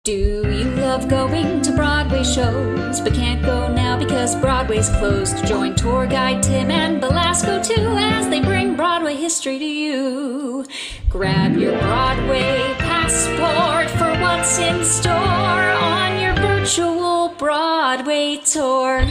Do you love going to Broadway shows, but can't go now because Broadway's closed? Join tour guide Tim and Belasco too as they bring Broadway history to you. Grab your Broadway passport for what's in store on your Virtual Broadway Tour.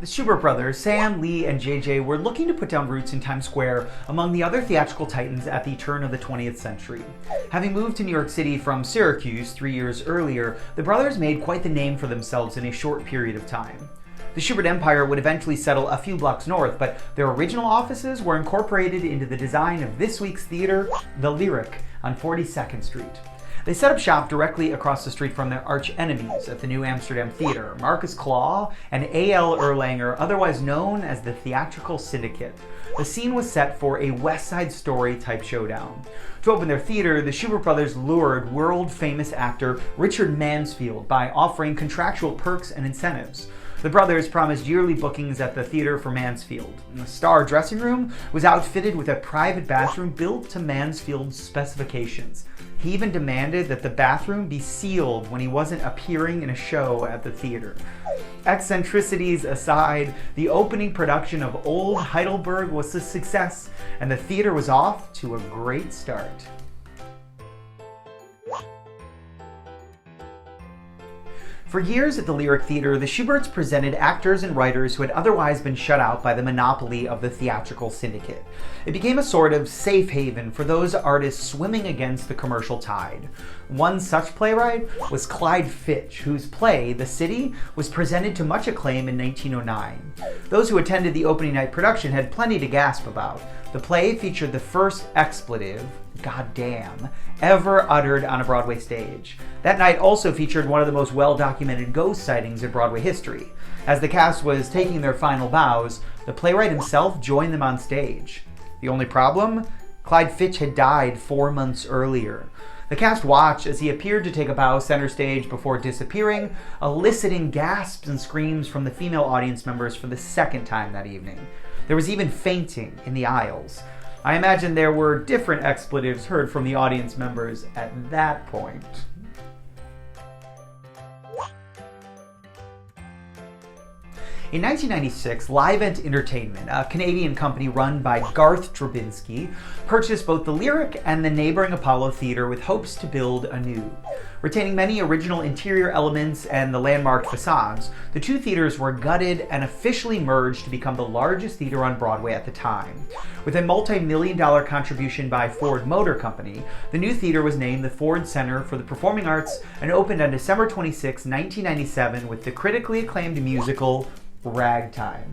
The Shubert brothers, Sam, Lee, and JJ, were looking to put down roots in Times Square among the other theatrical titans at the turn of the 20th century. Having moved to New York City from Syracuse 3 years earlier, the brothers made quite the name for themselves in a short period of time. The Shubert Empire would eventually settle a few blocks north, but their original offices were incorporated into the design of this week's theater, the Lyric, on 42nd Street. They set up shop directly across the street from their arch enemies at the New Amsterdam Theater, Marcus Claw and A.L. Erlanger, otherwise known as the Theatrical Syndicate. The scene was set for a West Side Story type showdown. To open their theater, the Shubert brothers lured world-famous actor Richard Mansfield by offering contractual perks and incentives. The brothers promised yearly bookings at the theater for Mansfield. The star dressing room was outfitted with a private bathroom built to Mansfield's specifications. He even demanded that the bathroom be sealed when he wasn't appearing in a show at the theater. Eccentricities aside, the opening production of Old Heidelberg was a success, and the theater was off to a great start. For years at the Lyric Theater, the Shuberts presented actors and writers who had otherwise been shut out by the monopoly of the Theatrical Syndicate. It became a sort of safe haven for those artists swimming against the commercial tide. One such playwright was Clyde Fitch, whose play, The City, was presented to much acclaim in 1909. Those who attended the opening night production had plenty to gasp about. The play featured the first expletive, goddamn, ever uttered on a Broadway stage. That night also featured one of the most well-documented ghost sightings in Broadway history. As the cast was taking their final bows, the playwright himself joined them on stage. The only problem? Clyde Fitch had died 4 months earlier. The cast watched as he appeared to take a bow center stage before disappearing, eliciting gasps and screams from the female audience members for the second time that evening. There was even fainting in the aisles. I imagine there were different expletives heard from the audience members at that point. In 1996, Livent Entertainment, a Canadian company run by Garth Drabinsky, purchased both the Lyric and the neighboring Apollo Theater with hopes to build anew. Retaining many original interior elements and the landmark facades, the two theaters were gutted and officially merged to become the largest theater on Broadway at the time. With a multi-million-dollar contribution by Ford Motor Company, the new theater was named the Ford Center for the Performing Arts and opened on December 26, 1997 with the critically acclaimed musical Ragtime.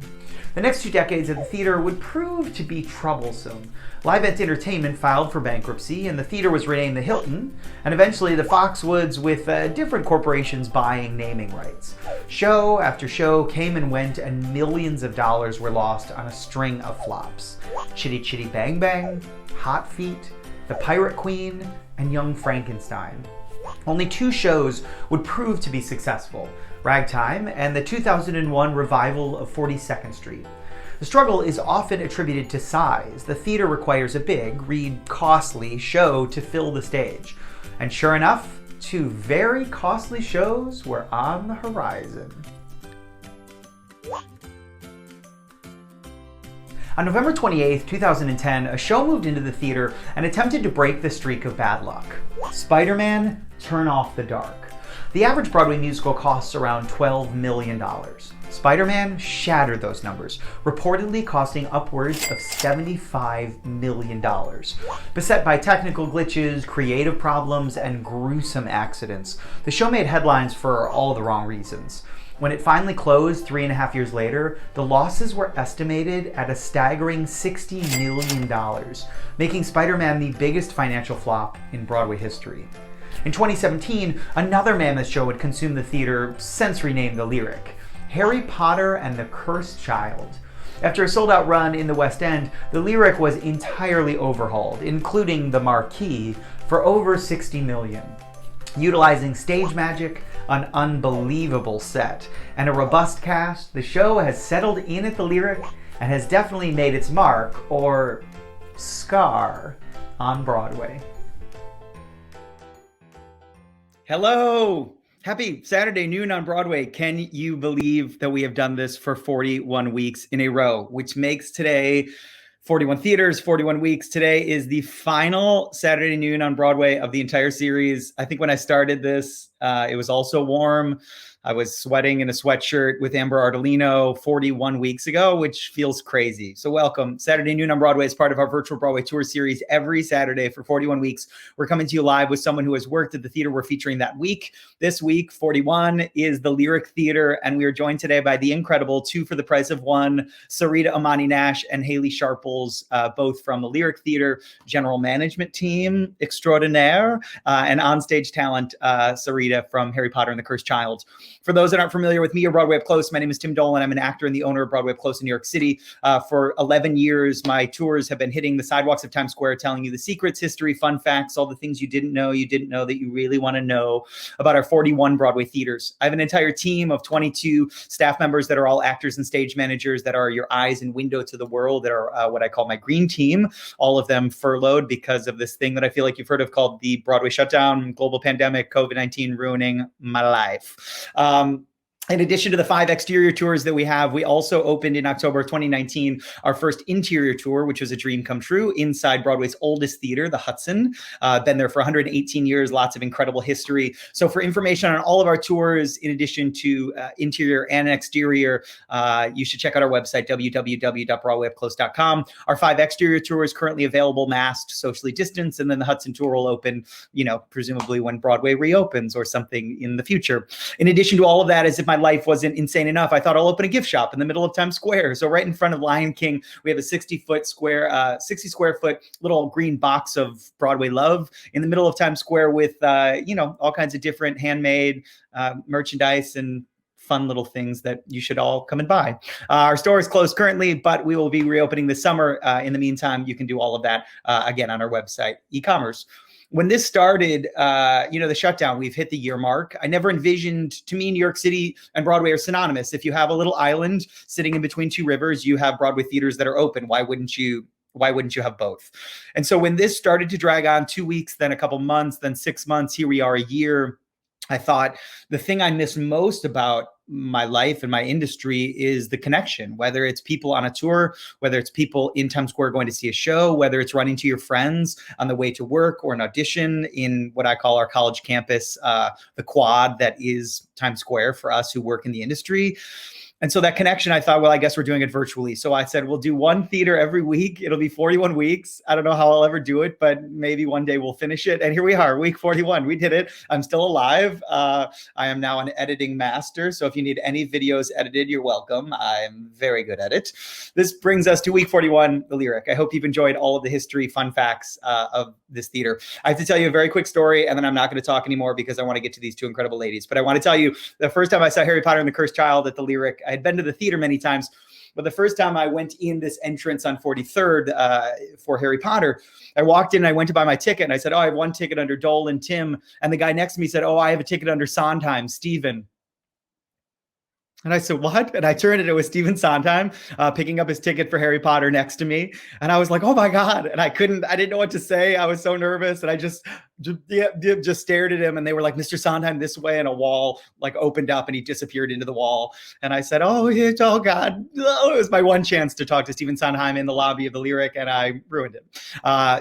The next 2 decades at the theater would prove to be troublesome. Livent Entertainment filed for bankruptcy, and the theater was renamed the Hilton, and eventually the Foxwoods, with different corporations buying naming rights. Show after show came and went, and millions of dollars were lost on a string of flops. Chitty Chitty Bang Bang, Hot Feet, The Pirate Queen, and Young Frankenstein. Only 2 shows would prove to be successful: Ragtime and the 2001 revival of 42nd Street. The struggle is often attributed to size. The theater requires a big, read costly, show to fill the stage. And sure enough, 2 very costly shows were on the horizon. On November 28, 2010, a show moved into the theater and attempted to break the streak of bad luck. Spider-Man: Turn Off the Dark. The average Broadway musical costs around $12 million. Spider-Man shattered those numbers, reportedly costing upwards of $75 million. Beset by technical glitches, creative problems, and gruesome accidents, the show made headlines for all the wrong reasons. When it finally closed 3.5 years later, the losses were estimated at a staggering $60 million, making Spider-Man the biggest financial flop in Broadway history. In 2017, another mammoth show would consume the theater, since renamed the Lyric. Harry Potter and the Cursed Child. After a sold-out run in the West End, the Lyric was entirely overhauled, including the marquee, for over $60 million. Utilizing stage magic, an unbelievable set, and a robust cast, the show has settled in at the Lyric and has definitely made its mark, or scar, on Broadway. Hello! Happy Saturday Noon on Broadway. Can you believe that we have done this for 41 weeks in a row, which makes today 41 theaters, 41 weeks. Today is the final Saturday Noon on Broadway of the entire series. I think when I started this, it was also warm. I was sweating in a sweatshirt with Amber Ardolino 41 weeks ago, which feels crazy. So welcome. Saturday Noon on Broadway is part of our Virtual Broadway Tour Series every Saturday for 41 weeks. We're coming to you live with someone who has worked at the theater we're featuring that week. This week, 41, is the Lyric Theater, and we are joined today by the incredible two for the price of one, Sarita, Amani, Nash, and Hayley Sharples, both from the Lyric Theater general management team extraordinaire, and onstage talent, Sarita from Harry Potter and the Cursed Child. For those that aren't familiar with me or Broadway Up Close, my name is Tim Dolan. I'm an actor and the owner of Broadway Up Close in New York City. For 11 years, my tours have been hitting the sidewalks of Times Square, telling you the secrets, history, fun facts, all the things you didn't know that you really want to know about our 41 Broadway theaters. I have an entire team of 22 staff members that are all actors and stage managers that are your eyes and window to the world, that are what I call my green team, all of them furloughed because of this thing that I feel like you've heard of called the Broadway shutdown, global pandemic, COVID-19 ruining my life. In addition to the 5 exterior tours that we have, we also opened in October of 2019 our first interior tour, which was a dream come true, inside Broadway's oldest theater, the Hudson. Been there for 118 years, lots of incredible history. So for information on all of our tours, in addition to interior and exterior, you should check out our website, www.broadwayupclose.com. Our 5 exterior tours currently available, masked, socially distanced, and then the Hudson tour will open, presumably when Broadway reopens or something in the future. In addition to all of that, as if my life wasn't insane enough, I thought I'll open a gift shop in the middle of Times Square. So right in front of Lion King, we have a 60 square foot little green box of Broadway love in the middle of Times Square with, all kinds of different handmade merchandise and fun little things that you should all come and buy. Our store is closed currently, but we will be reopening this summer. In the meantime, you can do all of that again on our website, e-commerce. When this started, the shutdown, we've hit the year mark. I never envisioned, to me, New York City and Broadway are synonymous. If you have a little island sitting in between two rivers, you have Broadway theaters that are open. Why wouldn't you have both? And so when this started to drag on 2 weeks, then a couple months, then 6 months, here we are a year, I thought the thing I miss most about my life and my industry is the connection, whether it's people on a tour, whether it's people in Times Square going to see a show, whether it's running to your friends on the way to work or an audition in what I call our college campus, the quad that is Times Square for us who work in the industry. And so that connection, I thought, well, I guess we're doing it virtually. So I said, we'll do one theater every week. It'll be 41 weeks. I don't know how I'll ever do it, but maybe one day we'll finish it. And here we are, week 41. We did it. I'm still alive. I am now an editing master. So if you need any videos edited, you're welcome. I'm very good at it. This brings us to week 41, the Lyric. I hope you've enjoyed all of the history, fun facts of this theater. I have to tell you a very quick story, and then I'm not going to talk anymore because I want to get to these two incredible ladies. But I want to tell you, the first time I saw Harry Potter and the Cursed Child at the Lyric, I had been to the theater many times, but the first time I went in this entrance on 43rd for Harry Potter, I walked in and I went to buy my ticket and I said, oh, I have one ticket under Dolan, Tim. And the guy next to me said, oh, I have a ticket under Sondheim, Stephen. And I said, what? And I turned and it was Stephen Sondheim picking up his ticket for Harry Potter next to me. And I was like, oh my God. And I didn't know what to say. I was so nervous. And I just stared at him. And they were like, Mr. Sondheim, this way. And a wall like opened up and he disappeared into the wall. And I said, oh God. Oh, it was my one chance to talk to Stephen Sondheim in the lobby of the Lyric. And I ruined it.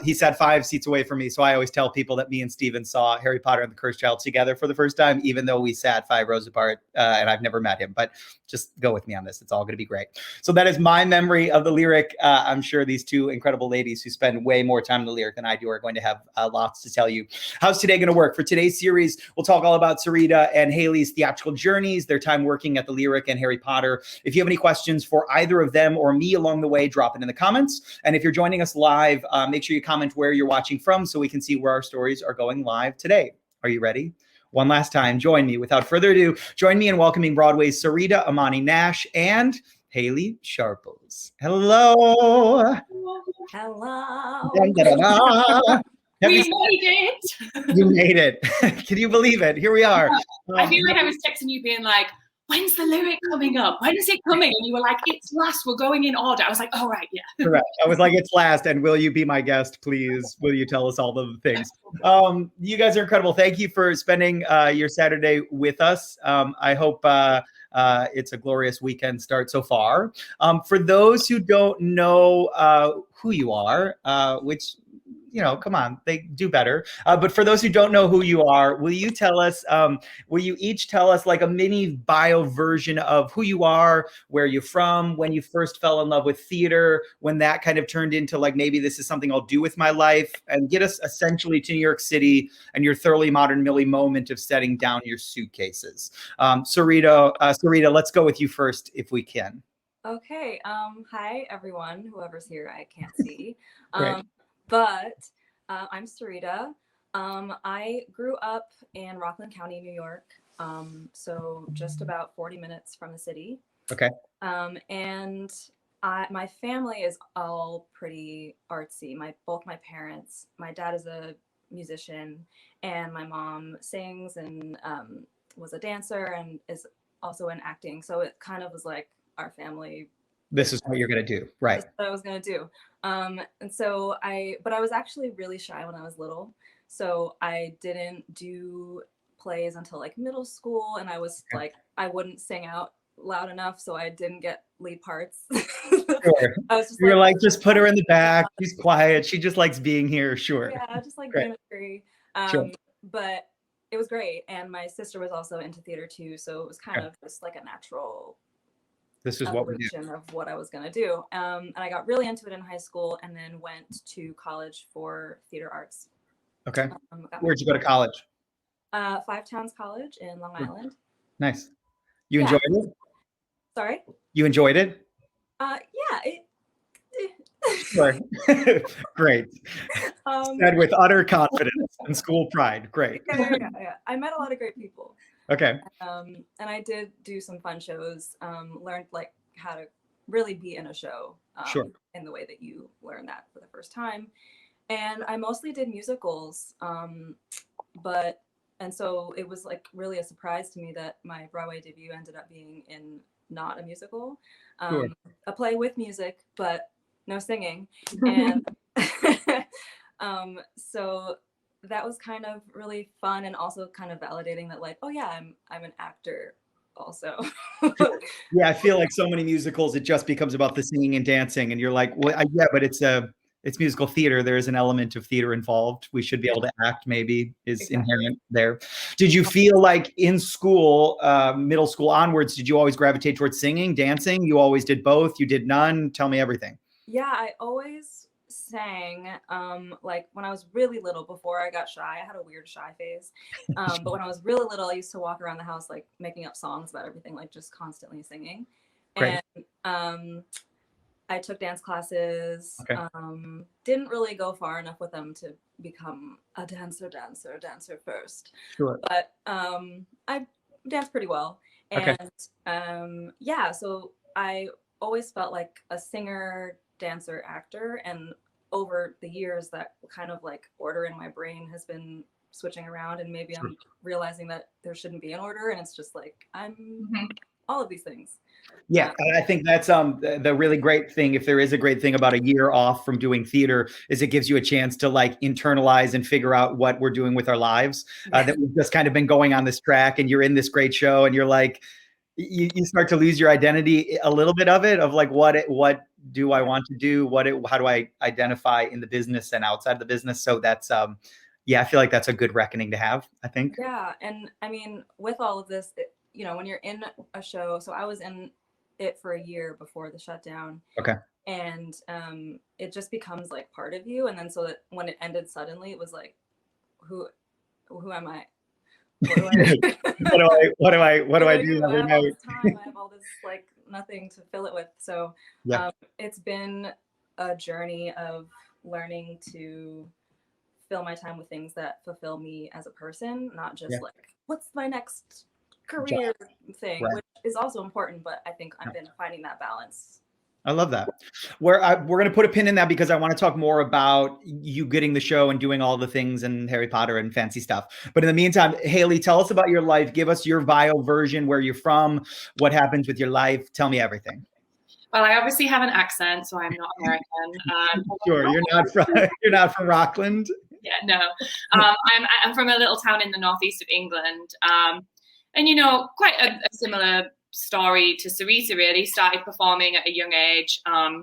He sat 5 seats away from me. So I always tell people that me and Stephen saw Harry Potter and the Cursed Child together for the first time, even though we sat 5 rows apart and I've never met him. But just go with me on this. It's all going to be great. So that is my memory of the Lyric. I'm sure these two incredible ladies who spend way more time in the Lyric than I do are going to have lots to tell you. How's today going to work? For today's series, we'll talk all about Sarita and Hayley's theatrical journeys, their time working at the Lyric and Harry Potter. If you have any questions for either of them or me along the way, drop it in the comments. And if you're joining us live, make sure you comment where you're watching from so we can see where our stories are going live today. Are you ready? one last time, join me. Without further ado, join me in welcoming Broadway's Sarita, Amani, Nash, and Hayley Sharples. Hello. Hello. Dun, da, da, da. We made it. You made it. Can you believe it? Here we are. I feel like I was texting you being like, when's the lyric coming up? When is it coming? And you were like, it's last. We're going in order. I was like, oh, right, yeah. Correct. I was like, it's last. And will you be my guest, please? Will you tell us all the things? You guys are incredible. Thank you for spending your Saturday with us. I hope it's a glorious weekend start so far. For those who don't know who you are, which, you know, come on, they do better. But for those who don't know who you are, will you tell us, will you each tell us like a mini bio version of who you are, where you're from, when you first fell in love with theater, when that kind of turned into like, maybe this is something I'll do with my life, and get us essentially to New York City and your thoroughly modern Millie moment of setting down your suitcases. Sarita, let's go with you first if we can. Okay. Hi, everyone, whoever's here, I can't see. Great. But I'm Sarita. I grew up in Rockland County, New York, so just about 40 minutes from the city. Okay. And my family is all pretty artsy. Both my parents, my dad is a musician, and my mom sings and was a dancer and is also in acting. So it kind of was like our family. This is what you're going to do. Right. That's what I was going to do. And so but I was actually really shy when I was little. So I didn't do plays until like middle school. And I was like, I wouldn't sing out loud enough. So I didn't get lead parts. Sure. I was just You're like, just put her in the back. She's quiet. She just likes being here. Sure. Yeah, just like Great. mimicry. Sure. But it was great. And my sister was also into theater too. So it was kind of just like a natural this is what we do. Of what I was going to do. And I got really into it in high school and then went to college for theater arts. Okay. Where'd you go to college? Five Towns College in Long Island. Nice. You enjoyed it? Sorry? You enjoyed it? Yeah. Sure. Great. Said with utter confidence and school pride. Great. Yeah. I met a lot of great people. Okay. And I did do some fun shows, learned like how to really be in a show Sure. in the way that you learn that for the first time. And I mostly did musicals, and so it was like really a surprise to me that my Broadway debut ended up being in not a musical, Sure. a play with music, but no singing. And so that was kind of really fun and also kind of validating that like, oh yeah, I'm an actor also. Yeah, I feel like so many musicals, it just becomes about the singing and dancing, and you're like, well, yeah, but it's musical theater. There is an element of theater involved. We should be able to act, maybe, is inherent there. Did you feel like in school, middle school onwards, did you always gravitate towards singing, dancing? You always did both? You did none? Tell me everything. Yeah, I always sang like when I was really little. Before I got shy, I had a weird shy phase, but when I was really little, I used to walk around the house like making up songs about everything, like just constantly singing. Great. And I took dance classes. Okay. Didn't really go far enough with them to become a dancer first. Sure. But I danced pretty well. And yeah, so I always felt like a singer, dancer, actor, and over the years that kind of like order in my brain has been switching around, and maybe I'm realizing that there shouldn't be an order, and it's just like I'm all of these things. Yeah, I think that's the really great thing, if there is a great thing about a year off from doing theater, is it gives you a chance to like internalize and figure out what we're doing with our lives. That we've just kind of been going on this track, and you're in this great show, and you're like, you start to lose your identity, a little bit of it, of like, what do I want to do? How do I identify in the business and outside the business? So that's, yeah, I feel like that's a good reckoning to have, I think. Yeah. And I mean, with all of this, you know, when you're in a show, so I was in it for a year before the shutdown. Okay. And it just becomes like part of you. And then so that when it ended suddenly, it was like, who am I? What do I do? I have all this time. I have all this like nothing to fill it with. So it's been a journey of learning to fill my time with things that fulfill me as a person, not just like, what's my next career thing, which is also important, but I think I've been finding that balance. I love that. We're going to put a pin in that because I want to talk more about you getting the show and doing all the things and Harry Potter and fancy stuff. But in the meantime, Hayley, tell us about your life. Give us your bio version, where you're from, what happens with your life. Tell me everything. Well, I obviously have an accent, so I'm not American. Sure, you're not from Rockland. Yeah, no. I'm from a little town in the northeast of England, and you know, quite a similar story to Sarita. Really, started performing at a young age. I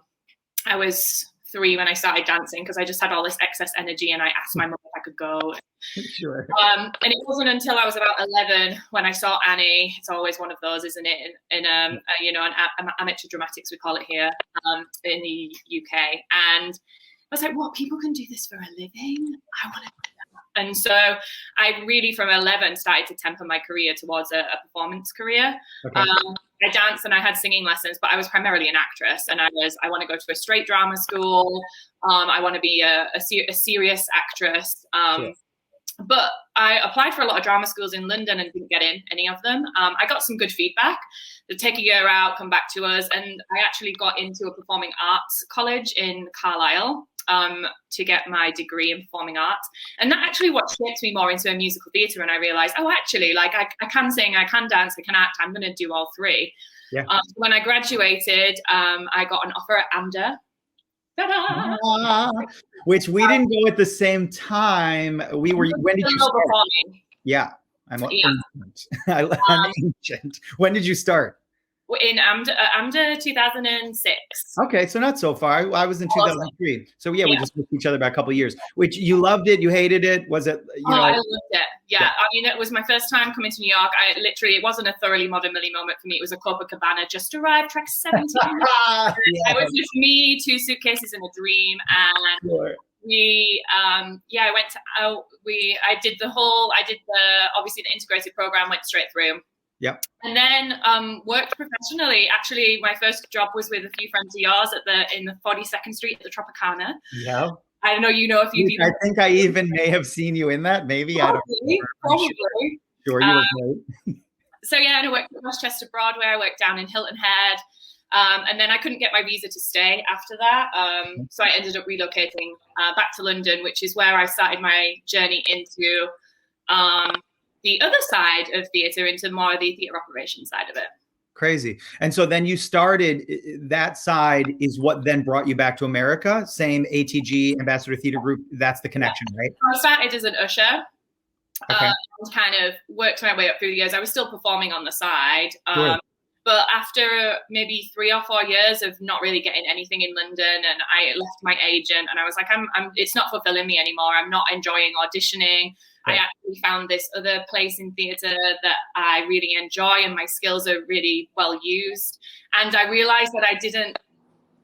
was 3 when I started dancing because I just had all this excess energy, and I asked my mum if I could go. Sure. And it wasn't until I was about 11 when I saw Annie. It's always one of those, isn't it? In you know, an amateur dramatics, we call it here, in the UK. And I was like, what? People can do this for a living? I want to do that. And so I really, from 11, started to temper my career towards a performance career. Okay. I danced and I had singing lessons, but I was primarily an actress. And I want to go to a straight drama school. I want to be a serious actress. Sure. But I applied for a lot of drama schools in London and didn't get in any of them. I got some good feedback. They'd take a year out, come back to us. And I actually got into a performing arts college in Carlisle to get my degree in performing arts. And that actually what shaped me more into a musical theatre. And I realized, oh, actually, like I can sing, I can dance, I can act. I'm going to do all 3. Yeah. When I graduated, I got an offer at AMDA. Which we didn't go at the same time. We were. When did you start? Yeah, I'm ancient. When did you start? In AMDA 2006. Okay, so not so far. I was in 2003. So yeah, we just missed each other by a couple of years. Which you loved it? You hated it? Was it? I loved it. Yeah, I mean, it was my first time coming to New York. It wasn't a thoroughly Modern Millie moment for me. It was a Copacabana, just arrived, track 17. I was just me, 2 suitcases and a dream, and I went to I did obviously the integrated program, went straight through. Yep. And then worked professionally. Actually, my first job was with a few friends of yours in the 42nd Street at the Tropicana. Yeah. I don't know, you know, if you. I think I even may have seen you in that. Maybe probably, I don't know. Probably. Sure, you were great. So yeah, and I worked at Westchester Broadway. I worked down in Hilton Head, and then I couldn't get my visa to stay after that. So I ended up relocating back to London, which is where I started my journey into the other side of theatre, into more of the theatre operations side of it. Crazy. And so then you started, that side is what then brought you back to America. Same ATG, Ambassador Theatre Group. That's the connection, right? I started as an usher. Okay. Kind of worked my way up through the years. I was still performing on the side. But after maybe 3 or 4 years of not really getting anything in London, and I left my agent, and I was like, it's not fulfilling me anymore. I'm not enjoying auditioning. Right. I actually found this other place in theatre that I really enjoy, and my skills are really well used. And I realized that I didn't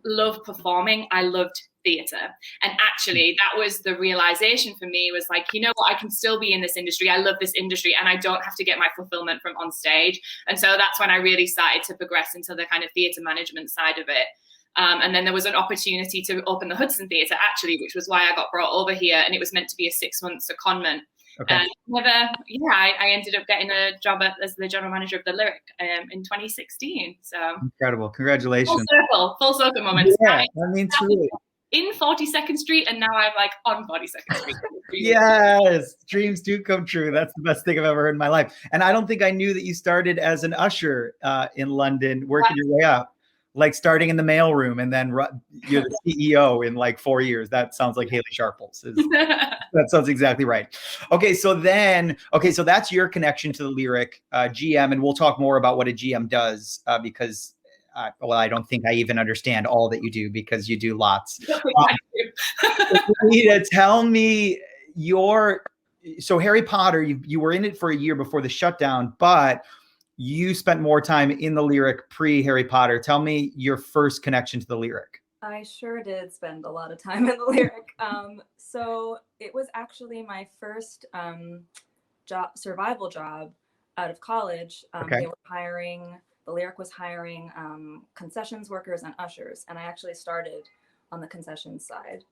love performing. I loved theatre. And actually that was the realization for me, was like, you know what, I can still be in this industry. I love this industry, and I don't have to get my fulfillment from on stage. And so that's when I really started to progress into the kind of theatre management side of it. And then there was an opportunity to open the Hudson Theatre, actually, which was why I got brought over here. And it was meant to be a 6-month secondment. Okay. And I ended up getting a job as the general manager of the Lyric in 2016. So incredible! Congratulations! Full circle moment. Yeah, I mean, truly. In 42nd Street, and now I'm like on 42nd Street. Yes, dreams do come true. That's the best thing I've ever heard in my life. And I don't think I knew that you started as an usher in London, working your way up. Like starting in the mailroom, and then you're the CEO in like 4 years. That sounds like Hayley Sharples. That sounds exactly right. Okay, so that's your connection to the Lyric GM, and we'll talk more about what a GM does because, I don't think I even understand all that you do, because you do lots. Tell me so Harry Potter, you were in it for a year before the shutdown, but you spent more time in the Lyric pre-Harry Potter. Tell me your first connection to the Lyric. I sure did spend a lot of time in the Lyric. So it was actually my first survival job out of college. They were the Lyric was hiring concessions workers and ushers. And I actually started on the concessions side.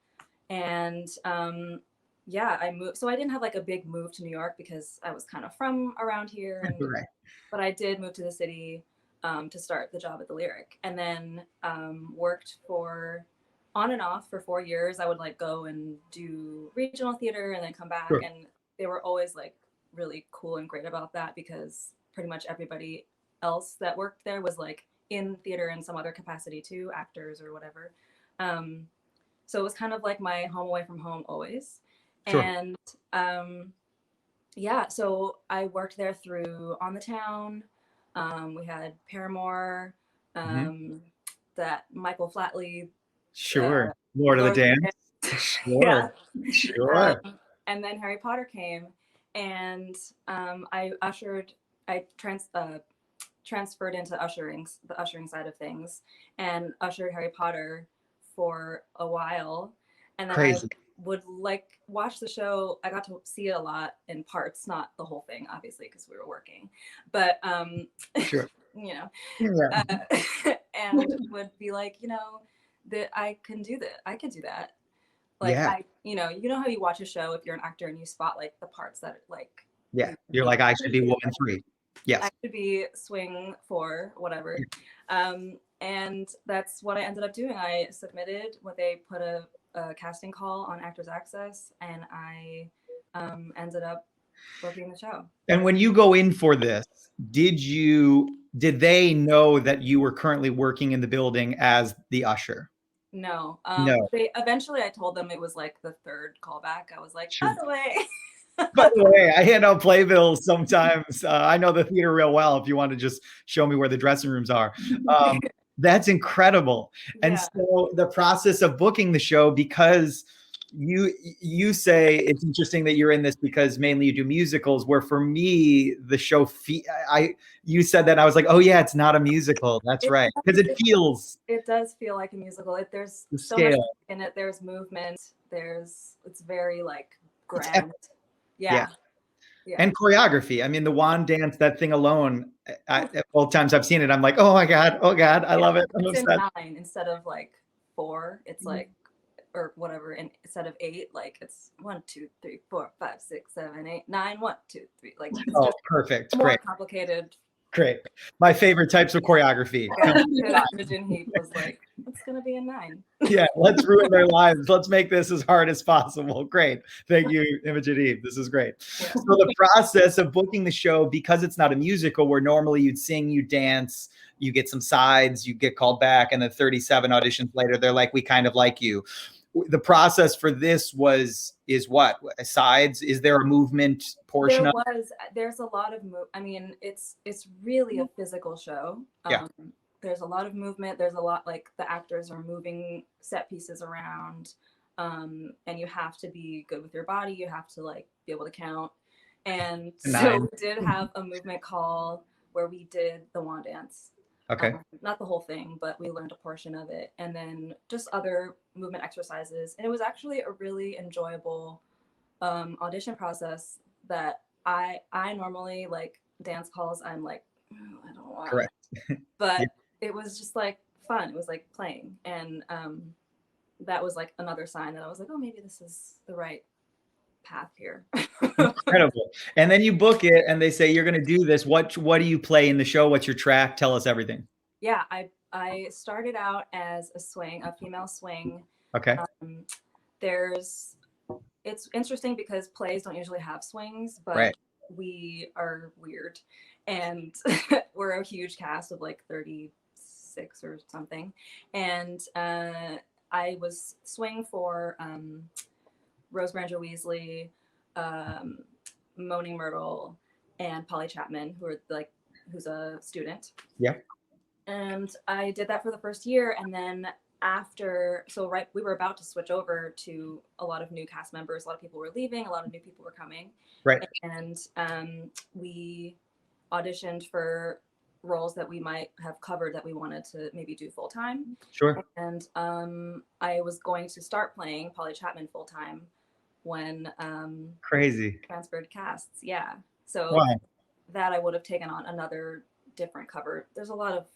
And yeah, I moved. So I didn't have like a big move to New York because I was kind of from around here, and Right. but I did move to the city to start the job at the Lyric, and then worked for on and off for 4 years. I would like go and do regional theater and then come back, Sure. and they were always like really cool and great about that because pretty much everybody else that worked there was like in theater in some other capacity too, actors or whatever. So it was kind of like my home away from home always. Sure. And yeah, so I worked there through On the Town. We had Paramore, that Michael Flatley. Sure. Lord of the Dance. Sure. Yeah. Sure. And then Harry Potter came, and I transferred into the ushering side of things, and ushered Harry Potter for a while, and then Crazy. I would like watch the show. I got to see it a lot in parts, not the whole thing, obviously, because we were working, but Sure. you know, Yeah. and would be like, you know, that I can do that. I could do that. Like Yeah. you know how you watch a show if you're an actor and you spot like the parts that like Yeah. You're like, I should be woman 3. Yes. I should be swing 4, whatever. And that's what I ended up doing. I submitted when they put a casting call on Actors Access, and I ended up booking the show. And when you go in for this, did they know that you were currently working in the building as the usher? No. No. They eventually I told them it was like the 3rd callback. I was like, by the way. By the way, I hand out playbills sometimes. I know the theater real well. If you want to just show me where the dressing rooms are. That's incredible. And Yeah. so the process of booking the show, because you say it's interesting that you're in this because mainly you do musicals, where for me, the show, you said that, and I was like, oh yeah, it's not a musical. That's right. Because it does feel like a musical. There's the so much scale in it. There's movement. It's very like grand. Yeah. And choreography. I mean, the wand dance, that thing alone, both times I've seen it, I'm like, oh my God, I love it. I'm it's obsessed. in 9 instead of like 4. It's like, or whatever. And instead of 8, like it's 1, 2, 3, 4, 5, 6, 7, 8, 9, 1, 2, 3. Like it's just perfect. more Great. complicated. Great. My favorite types of choreography. Imogen Heap was like, it's gonna be a 9. Yeah, let's ruin their lives. Let's make this as hard as possible. Great. Thank you, Imogen Heap. This is great. Yeah. So the process of booking the show, because it's not a musical where normally you'd sing, you dance, you get some sides, you get called back, and then 37 auditions later, they're like, we kind of like you. The process for this is what? Sides? Is there a movement portion? There's a lot of I mean, it's really a physical show. Yeah. There's a lot of movement. There's a lot, like the actors are moving set pieces around, and you have to be good with your body. You have to like be able to count. And so we did have a movement call where we did the wand dance. Okay. Not the whole thing, but we learned a portion of it, and then just other movement exercises. And it was actually a really enjoyable audition process that I normally like dance calls. I'm like, I don't want. Correct. But it was just like fun. It was like playing, and that was like another sign that I was like, oh, maybe this is the right path here. Incredible. And then you book it and they say, you're going to do this. What do you play in the show? What's your track? Tell us everything. Yeah, I started out as a female swing. Okay. It's interesting because plays don't usually have swings, but right. We are weird, and we're a huge cast of like 36 or something. And I was swing for Rose Granger Weasley, Moaning Myrtle, and Polly Chapman, who's a student. Yeah. And I did that for the first year, and then we were about to switch over to a lot of new cast members. A lot of people were leaving, a lot of new people were coming. Right. And we auditioned for roles that we might have covered that we wanted to maybe do full time. Sure. And I was going to start playing Polly Chapman full time when crazy transferred casts. Yeah. So wow. That I would have taken on another different cover. There's a lot of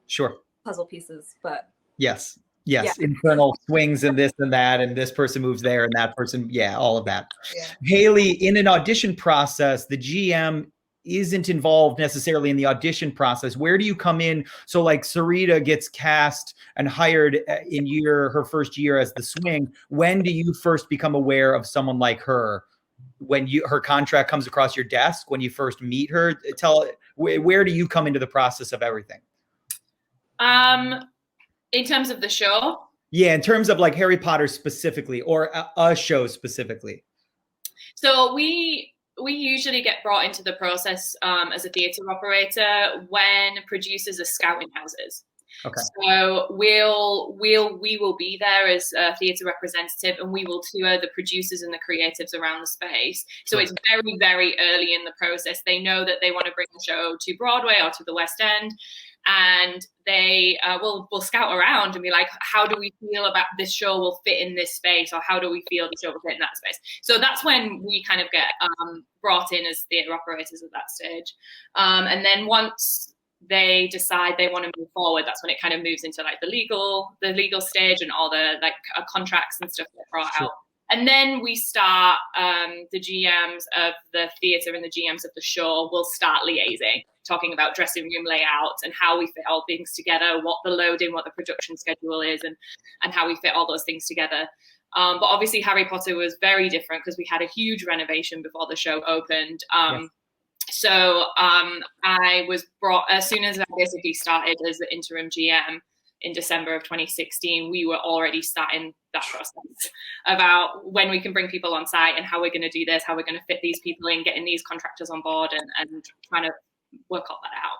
sure puzzle pieces, but yes. Yes, Yeah. internal swings and this and that, and this person moves there and that person, yeah, all of that. Yeah. Hayley, in an audition process, the GM isn't involved necessarily in the audition process. Where do you come in? So like Sarita gets cast and hired in her first year as the swing. When do you first become aware of someone like her? When her contract comes across your desk, when you first meet her? Where do you come into the process of everything? In terms of the show? Yeah, in terms of like Harry Potter specifically, or a show specifically. So we usually get brought into the process as a theatre operator when producers are scouting houses. Okay. So we will be there as a theatre representative, and we will tour the producers and the creatives around the space. So Sure. It's very, very early in the process. They know that they want to bring the show to Broadway or to the West End, and they will scout around and be like, how do we feel about this show will fit in this space, or how do we feel the show will fit in that space? So that's when we kind of get brought in as theatre operators at that stage. And then once they decide they want to move forward, that's when it kind of moves into like the legal stage, and all the like contracts and stuff get brought out. And then we start, the GMs of the theatre and the GMs of the show will start liaising, talking about dressing room layouts and how we fit all things together, what the loading, what the production schedule is, and how we fit all those things together. But obviously Harry Potter was very different because we had a huge renovation before the show opened. Yes. So I was brought, as soon as I basically started as the interim GM in December of 2016, we were already starting that process about when we can bring people on site and how we're going to do this, how we're going to fit these people in, getting these contractors on board, and trying to work all that out.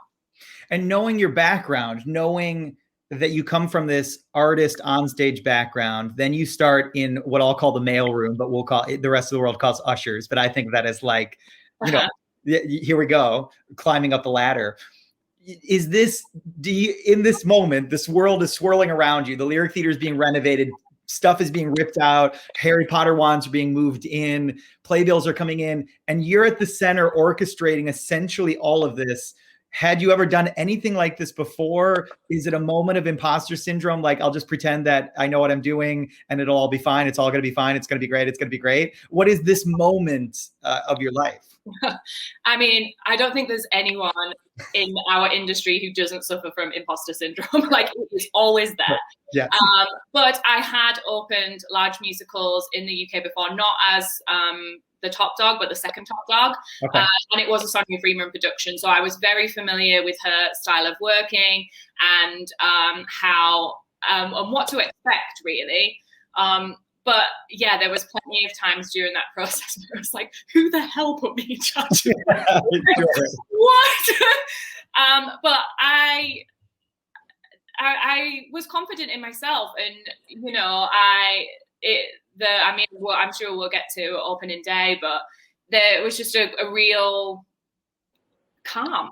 And knowing your background, knowing that you come from this artist onstage background, then you start in what I'll call the mail room, but we'll call it, the rest of the world calls ushers. But I think that is like, you know, here we go, climbing up the ladder. Is this, in this moment, this world is swirling around you, the Lyric Theater is being renovated, stuff is being ripped out, Harry Potter wands are being moved in, playbills are coming in, and you're at the center orchestrating essentially all of this. Had you ever done anything like this before? Is it a moment of imposter syndrome? Like, I'll just pretend that I know what I'm doing and it'll all be fine. It's all going to be fine. It's going to be great. It's going to be great. What is this moment of your life? I mean, I don't think there's anyone in our industry who doesn't suffer from imposter syndrome. Like, it is always there. Yeah. But I had opened large musicals in the UK before, not as the top dog, but the second top dog. Okay. And it was a Sonia Freeman production. So I was very familiar with her style of working and how and what to expect, really. But yeah, there was plenty of times during that process where I was like, who the hell put me in charge of that? What? But I was confident in myself, and you know, I'm sure we'll get to opening day, but there was just a real calm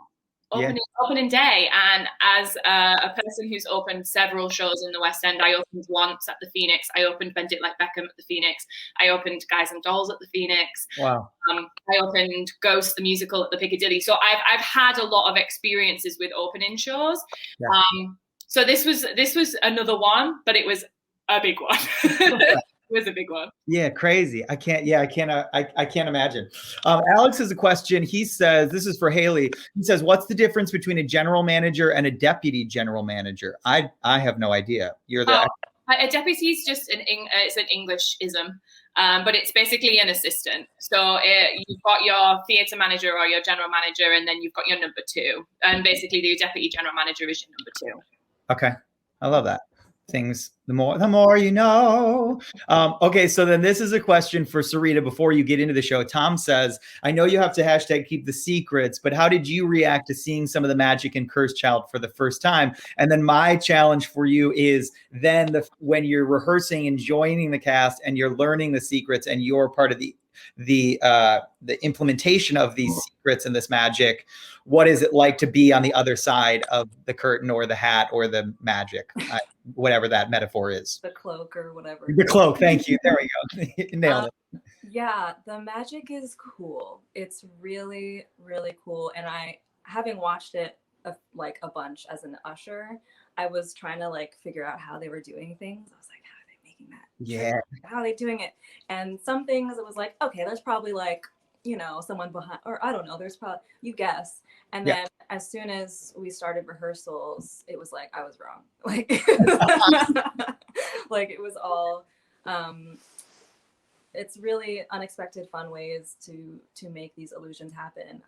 opening day. And as a person who's opened several shows in the West End, I opened once at the Phoenix. I opened Bend It Like Beckham at the Phoenix. I opened Guys and Dolls at the Phoenix. Wow. I opened Ghost the musical at the Piccadilly. So I've had a lot of experiences with opening shows. Yeah. So this was another one, but it was a big one. It was a big one. Yeah, crazy. I can't imagine. Alex has a question. He says, this is for Hayley. He says, what's the difference between a general manager and a deputy general manager? I have no idea. You're the a deputy is just it's an English-ism, but it's basically an assistant. So you've got your theatre manager or your general manager, and then you've got your number two. And basically the deputy general manager is your number two. Okay. I love that. Things, the more you know. Okay, so then this is a question for Sarita before you get into the show. Tom says, I know you have to hashtag keep the secrets, but how did you react to seeing some of the magic in Cursed Child for the first time? And then my challenge for you is then when you're rehearsing and joining the cast and you're learning the secrets and you're part of the implementation of these secrets and this magic, what is it like to be on the other side of the curtain or the hat or the magic, whatever that metaphor is? The cloak or whatever. The cloak, thank you. There we go. Nailed it. Yeah, the magic is cool. It's really, really cool. And having watched it like a bunch as an usher, I was trying to like figure out how they were doing things. I was like, how are they making that? Yeah. How are they doing it? And some things it was like, okay, there's probably like, someone behind, or I don't know, there's probably, you guess. And Yeah. then as soon as we started rehearsals, it was like, I was wrong. Like, like it was all, it's really unexpected fun ways to make these illusions happen.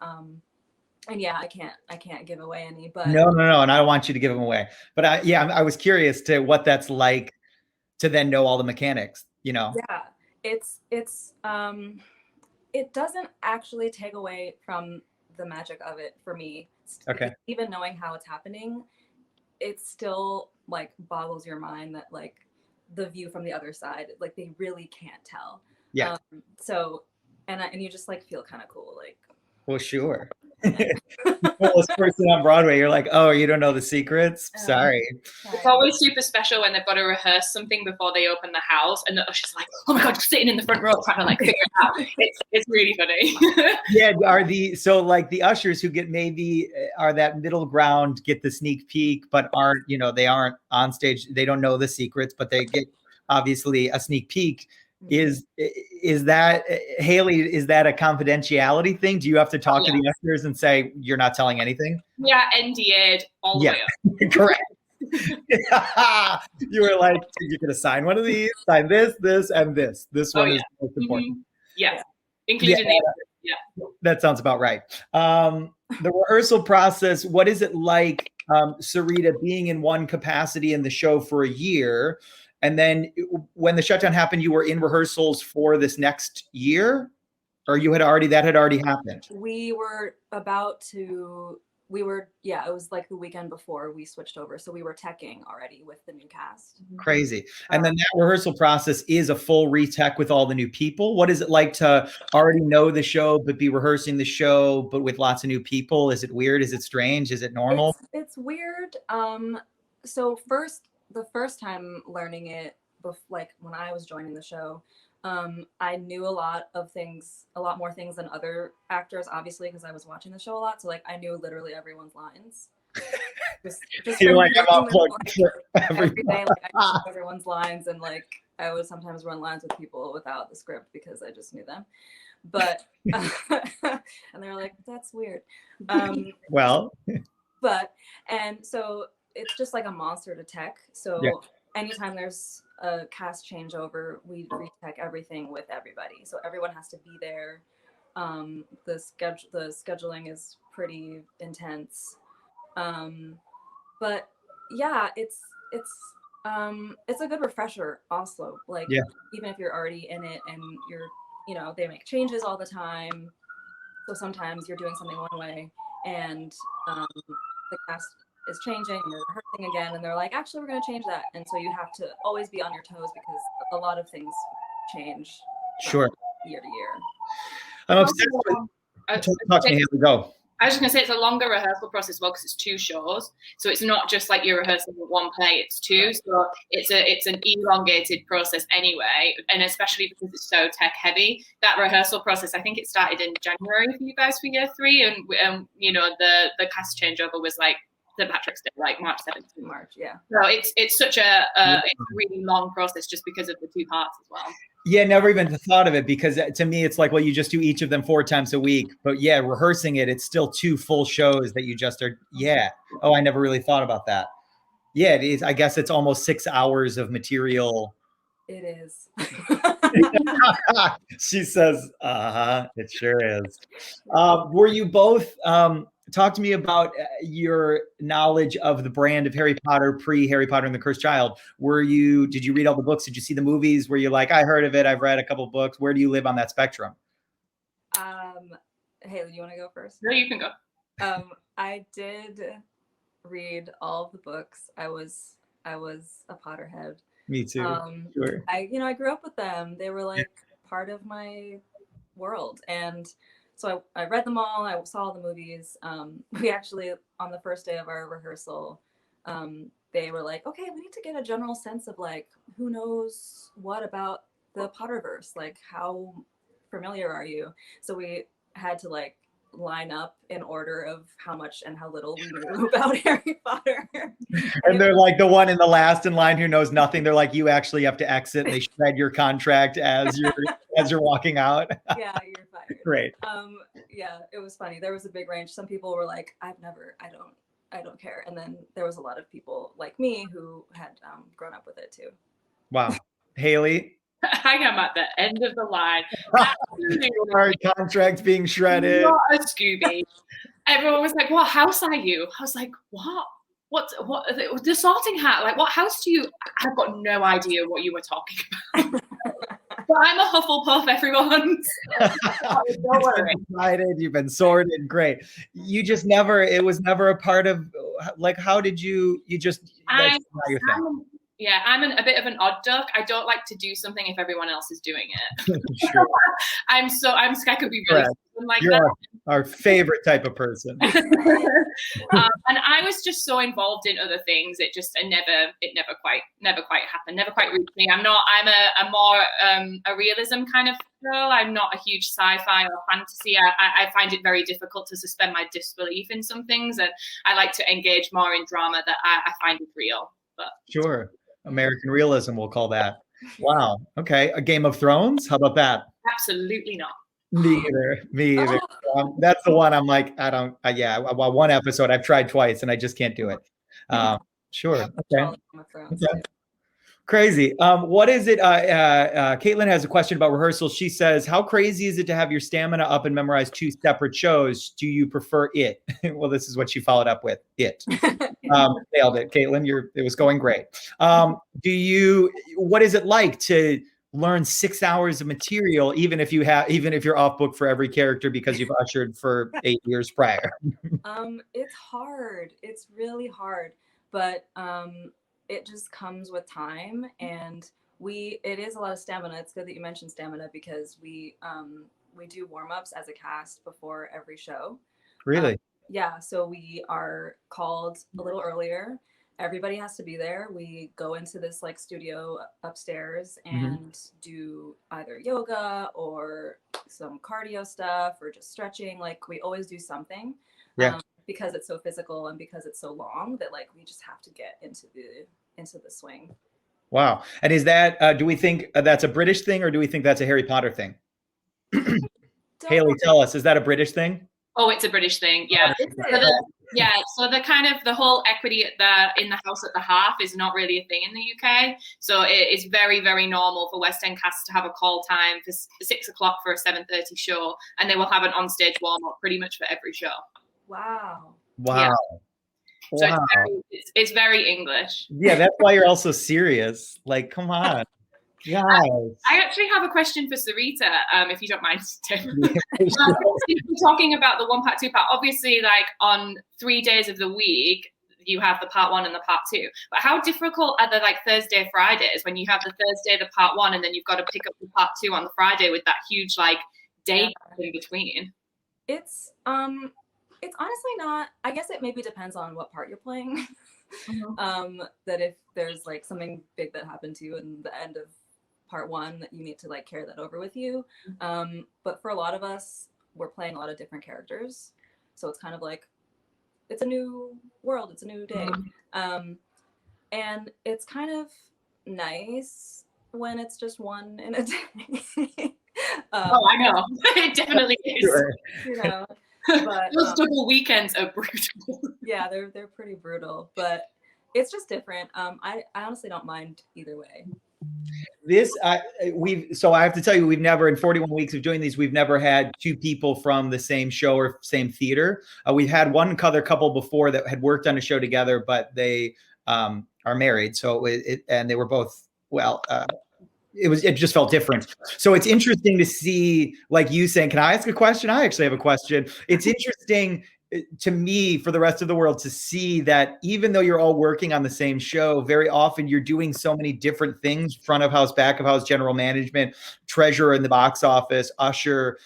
And yeah, I can't give away any, but No, and I don't want you to give them away. But I was curious to what that's like to then know all the mechanics, Yeah, it's it doesn't actually take away from the magic of it for me. Okay. Even knowing how it's happening, it still like boggles your mind that like the view from the other side, like they really can't tell. Yeah. So, and you just like feel kind of cool, like. Well, sure. Coolest person on Broadway. You're like, oh, you don't know the secrets? Sorry. It's always super special when they've got to rehearse something before they open the house, and the usher's like, "Oh my god, you're sitting in the front row trying to like figure it out." It's really funny. Yeah, like the ushers who get maybe are that middle ground, get the sneak peek, but aren't they aren't on stage. They don't know the secrets, but they get obviously a sneak peek. Is that, Hayley, is that a confidentiality thing? Do you have to talk to the ushers and say you're not telling anything? Yeah, NDA'd all the way up. Correct. You were like, you could assign one of these, sign this, and this. This one is most important. Yeah, including that sounds about right. The rehearsal process, what is it like, Sarita, being in one capacity in the show for a year? And then when the shutdown happened, you were in rehearsals for this next year, or that had already happened? It was like the weekend before we switched over. So we were teching already with the new cast. Crazy. And then that rehearsal process is a full retech with all the new people. What is it like to already know the show, but be rehearsing the show, but with lots of new people? Is it weird? Is it strange? Is it normal? It's weird. So the first time learning it, like when I was joining the show, I knew a lot more things than other actors, obviously, because I was watching the show a lot. So like I knew literally everyone's lines. Just You're like, I'm unplugged every day. Like I knew everyone's lines, and like I would sometimes run lines with people without the script because I just knew them. But and they're like, that's weird. And so it's just like a monster to tech. So anytime there's a cast changeover, we retech everything with everybody. So everyone has to be there. The scheduling is pretty intense. But yeah, it's a good refresher also. Like even if you're already in it and you're, they make changes all the time. So sometimes you're doing something one way and the cast is changing and we're rehearsing again, and they're like, actually, we're going to change that. And so you have to always be on your toes because a lot of things change year to year. I'm obsessed with talk to me. Here we go. I was just going to say it's a longer rehearsal process as well because it's 2 shows. So it's not just like you're rehearsing one play, it's 2. So it's an elongated process anyway. And especially because it's so tech heavy, that rehearsal process, I think it started in January for you guys for year 3. And the cast changeover was like St. Patrick's Day, like March 7th. March, yeah. So it's such a really long process just because of the 2 parts as well. Yeah, never even thought of it because to me, it's like, well, you just do each of them 4 times a week. But yeah, rehearsing it, it's still 2 full shows that you just are. Yeah. Oh, I never really thought about that. Yeah, it is. I guess it's almost 6 hours of material. It is. She says, it sure is. Were you both, talk to me about your knowledge of the brand of Harry Potter, pre-Harry Potter and the Cursed Child. Did you read all the books? Did you see the movies? Were you like, I heard of it, I've read a couple of books. Where do you live on that spectrum? Hayley, you want to go first? No, you can go. I did read all of the books. I was a Potterhead. Me too. Sure. I grew up with them. They were like part of my world. And so I read them all. I saw all the movies. We actually, on the first day of our rehearsal, they were like, okay, we need to get a general sense of like, who knows what about the Potterverse? Like, how familiar are you? So we had to like line up in order of how much and how little we knew about Harry Potter. And they're like the one in the last in line who knows nothing. They're like, you actually have to exit. And they shred your contract as you're walking out. Yeah, you're fired. Great. Yeah, it was funny. There was a big range. Some people were like, I don't care. And then there was a lot of people like me who had grown up with it too. Wow. Hayley? I am at the end of the line. Our contract being shredded. Not a Scooby. Everyone was like, what house are you? I was like, what? What? The Sorting Hat? Like, what house do you? I've got no idea what you were talking about. But I'm a Hufflepuff, everyone. You've been sorted. Great. You just never, it was never a part of, like, how did you just, that's not your thing. Yeah, I'm a bit of an odd duck. I don't like to do something if everyone else is doing it. Sure. I could be really like You're that. Our favorite type of person. And I was just so involved in other things. It never quite happened. Never quite reached me. I'm a more a realism kind of girl. I'm not a huge sci-fi or fantasy. I find it very difficult to suspend my disbelief in some things, and I like to engage more in drama that I find is real. But Sure. American realism, we'll call that. Wow. Okay. A Game of Thrones? How about that? Absolutely not. Me either. That's the one I'm like, well, one episode I've tried twice and I just can't do it. Sure. Okay. Crazy. What is it? Caitlin has a question about rehearsals. She says, how crazy is it to have your stamina up and memorize 2 separate shows? Do you prefer it? Well, this is what she followed up with. It. Nailed it. Caitlin, it was going great. What is it like to learn 6 hours of material, even if you're off book for every character because you've ushered for 8 years prior? It's hard. It's really hard, but it just comes with time, and it is a lot of stamina. It's good that you mentioned stamina because we do warm-ups as a cast before every show. Really? Yeah, so we are called a little earlier. Everybody has to be there. We go into this like studio upstairs and do either yoga or some cardio stuff or just stretching. Like, we always do something. Yeah. Because it's so physical and because it's so long that like we just have to get into the swing. Wow. And is that do we think that's a British thing, or do we think that's a Harry Potter thing? Hayley, tell us, is that a British thing? Oh, it's a British thing. Yeah. So the kind of the whole equity in the house at the half is not really a thing in the UK. So it is very, very normal for West End casts to have a call time for 6 o'clock for a 7:30 show, and they will have an onstage warm up pretty much for every show. Wow. Yeah. So it's very English. Yeah, that's why you're also serious. Like, come on. Guys. I actually have a question for Sarita, if you don't mind, Tim. We're talking about the 1 part, 2 part. Obviously, like on 3 days of the week, you have the part 1 and the part 2. But how difficult are the like Thursday, Fridays when you have the Thursday, the part 1, and then you've got to pick up the part 2 on the Friday with that huge like day in between? It's honestly not. I guess it maybe depends on what part you're playing. That if there's like something big that happened to you in the end of part 1, that you need to like carry that over with you. But for a lot of us, we're playing a lot of different characters, so it's kind of like it's a new world, it's a new day, and it's kind of nice when it's just one in a day. I know. It definitely is. Sure. You know. But those double weekends are brutal. Yeah, they're pretty brutal, but it's just different. I honestly don't mind either way. So I have to tell you, we've never, in 41 weeks of doing these, we've never had 2 people from the same show or same theater. We've had one other couple before that had worked on a show together, but they are married. So and they were both, it just felt different. So it's interesting to see, like you saying, can I ask a question? I actually have a question. It's interesting to me, for the rest of the world, to see that even though you're all working on the same show, very often you're doing so many different things: front of house, back of house, general management, treasurer in the box office, usher,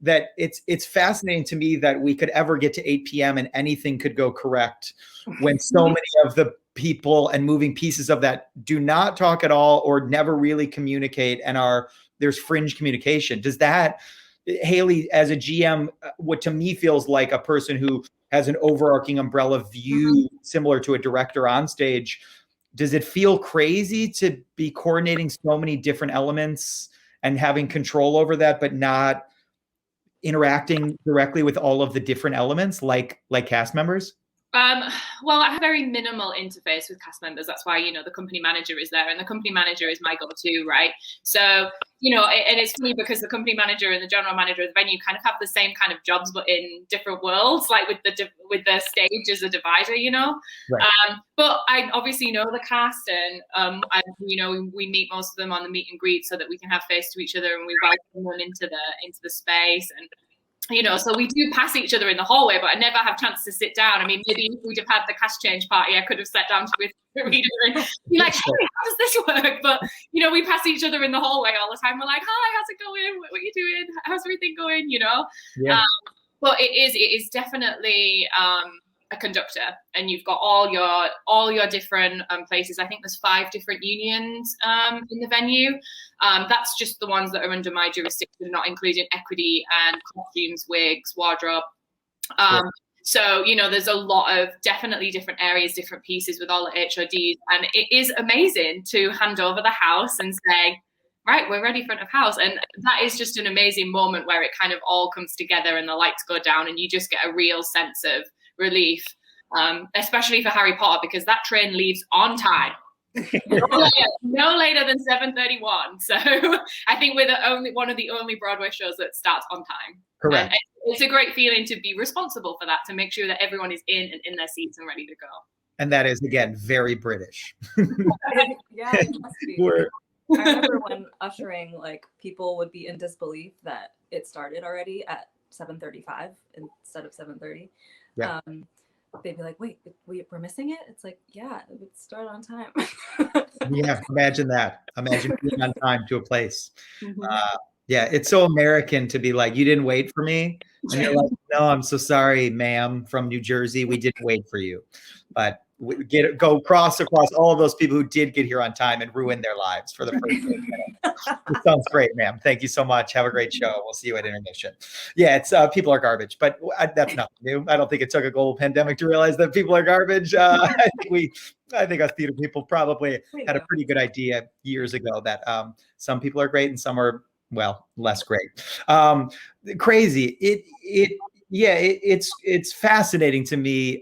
that it's fascinating to me that we could ever get to 8 p.m. and anything could go correct when so many of the people and moving pieces of that do not talk at all or never really communicate and there's fringe communication. Hayley, as a GM, what to me feels like a person who has an overarching umbrella view similar to a director on stage. Does it feel crazy to be coordinating so many different elements and having control over that, but not interacting directly with all of the different elements like cast members? Well, I have very minimal interface with cast members. That's why, you know, the company manager is there, and the company manager is my go-to, right? So, you know, and it's funny because the company manager and the general manager of the venue kind of have the same kind of jobs, but in different worlds, like with the stage as a divider, you know. Right. But I obviously know the cast, and you know, we meet most of them on the meet and greet so that we can have face to each other, and we welcome them into the space. And you know, so we do pass each other in the hallway, but I never have a chance to sit down. I mean, maybe if we'd have had the cast change party, I could have sat down with Sarita and be like, hey, how does this work? But, you know, we pass each other in the hallway all the time. We're like, hi, how's it going? What are you doing? How's everything going? You know? Yeah. But it is definitely a conductor, and you've got all your different places. I think there's 5 different unions in the venue. That's just the ones that are under my jurisdiction, not including equity and costumes, wigs, wardrobe. So, you know, there's a lot of definitely different areas, different pieces with all the HODs. And it is amazing to hand over the house and say, right, we're ready front of house. And that is just an amazing moment where it kind of all comes together and the lights go down and you just get a real sense of relief, especially for Harry Potter, because that train leaves on time. No later than 7:31. So I think we're one of the only Broadway shows that starts on time. Correct. And it's a great feeling to be responsible for that, to make sure that everyone is in their seats and ready to go. And that is, again, very British. Yeah, it must be. I remember when ushering, like, people would be in disbelief that it started already at 7:35 instead of 7:30. Yeah. They'd be like, wait, we're missing it? It's like, yeah, it would start on time. Yeah, imagine that. Imagine being on time to a place. Mm-hmm. Yeah, it's so American to be like, you didn't wait for me. And you're like, no, I'm so sorry, ma'am, from New Jersey. We didn't wait for you. But go across all of those people who did get here on time and ruin their lives for the first 8 minutes. It sounds great, ma'am. Thank you so much. Have a great show. We'll see you at intermission. Yeah, it's people are garbage, but that's nothing new. I don't think it took a global pandemic to realize that people are garbage. I think us theater people probably had a pretty good idea years ago that some people are great and some are, well, less great. Crazy. It's fascinating to me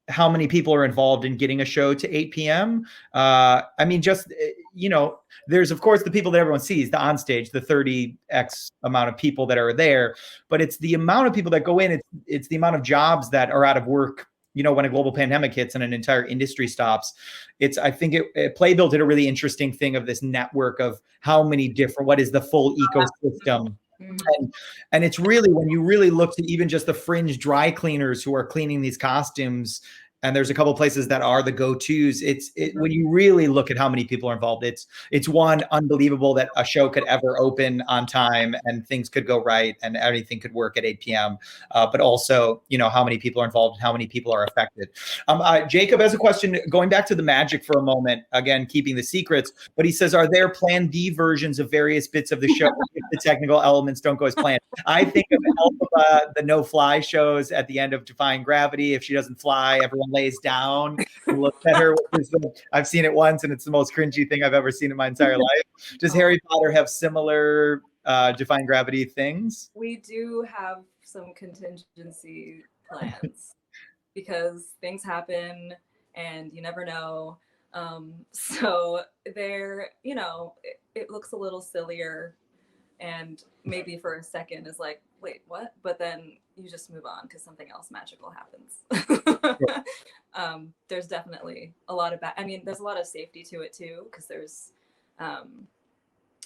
how many people are involved in getting a show to 8 p.m. I mean, just, you know, there's, of course, the people that everyone sees, the onstage, the 30x amount of people that are there, but it's the amount of people that go in. It's the amount of jobs that are out of work, you know, when a global pandemic hits and an entire industry stops. I think Playbill did a really interesting thing of this network of how many different, what is the full ecosystem. And it's really, when you really look to even just the fringe dry cleaners who are cleaning these costumes, and there's a couple of places that are the go-tos. When you really look at how many people are involved, it's one, unbelievable that a show could ever open on time and things could go right and everything could work at 8 p.m. But also, you know, how many people are involved and how many people are affected. Jacob has a question, going back to the magic for a moment, again, keeping the secrets, but he says, are there plan B versions of various bits of the show if the technical elements don't go as planned? I think of the no-fly shows at the end of Defying Gravity. If she doesn't fly, everyone lays down and looks at her. I've seen it once, and it's the most cringy thing I've ever seen in my entire life. Does Harry Potter have similar Defying Gravity things? We do have some contingency plans because things happen and you never know. So there, you know, it looks a little sillier, and maybe for a second is like, wait, what? But then you just move on because something else magical happens. There's definitely a lot of there's a lot of safety to it too, because there's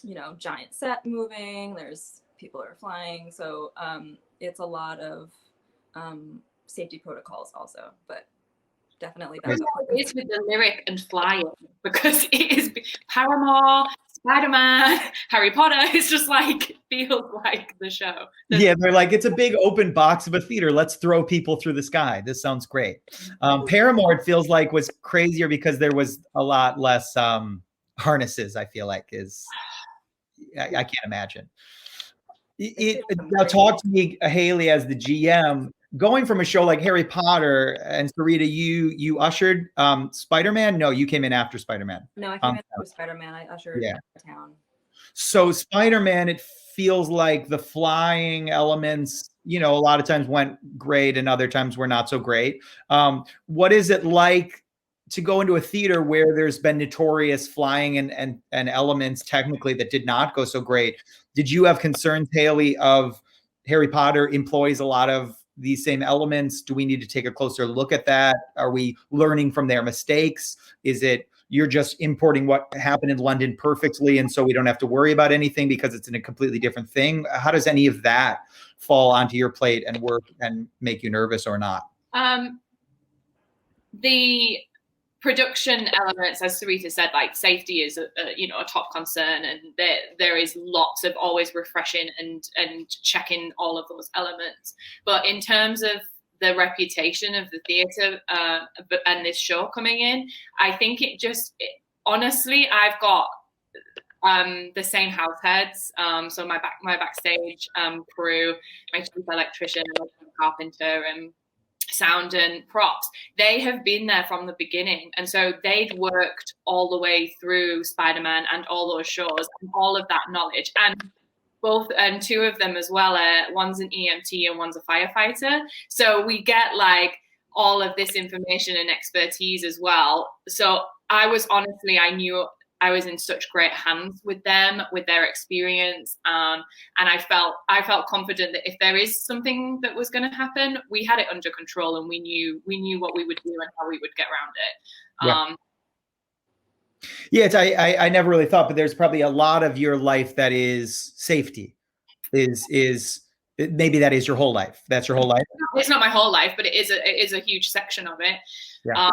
you know, giant set moving, there's people are flying, so it's a lot of safety protocols also, but definitely that's it's with the lyric and flying, because it is Paramore, Spider-Man, Harry Potter. It's just like, feels like the show. Yeah, they're like, it's a big open box of a theater. Let's throw people through the sky. This sounds great. Paramore, it feels like, was crazier because there was a lot less harnesses, I feel like, I can't imagine. Now talk to me, Hayley, as the GM. Going from a show like Harry Potter and Sarita, you ushered Spider-Man. No, you came in after Spider-Man. No, I came in after Spider-Man. I ushered town. So Spider-Man, it feels like the flying elements, a lot of times went great and other times were not so great. What is it like to go into a theater where there's been notorious flying and elements technically that did not go so great? Did you have concerns, Hayley, of Harry Potter employs a lot of these same elements? Do we need to take a closer look at that? Are we learning from their mistakes? Is it you're just importing what happened in London perfectly, and so we don't have to worry about anything because it's in a completely different thing? How does any of that fall onto your plate and work and make you nervous or not? The production elements, as Sarita said, like safety is a top concern, and there is lots of always refreshing and checking all of those elements. But in terms of the reputation of the theatre and this show coming in, I think honestly, I've got the same house heads. So my backstage crew, my chief electrician, carpenter, and sound and props, they have been there from the beginning, and so they'd worked all the way through Spider-Man and all those shows and all of that knowledge. And two of them as well, one's an EMT and one's a firefighter, so we get like all of this information and expertise as well. So I knew I was in such great hands with them, with their experience, and I felt confident that if there is something that was going to happen, we had it under control, and we knew what we would do and how we would get around it. I never really thought, but there's probably a lot of your life that is safety. Maybe that is your whole life. That's your whole life. It's not my whole life, but it is a huge section of it. Yeah.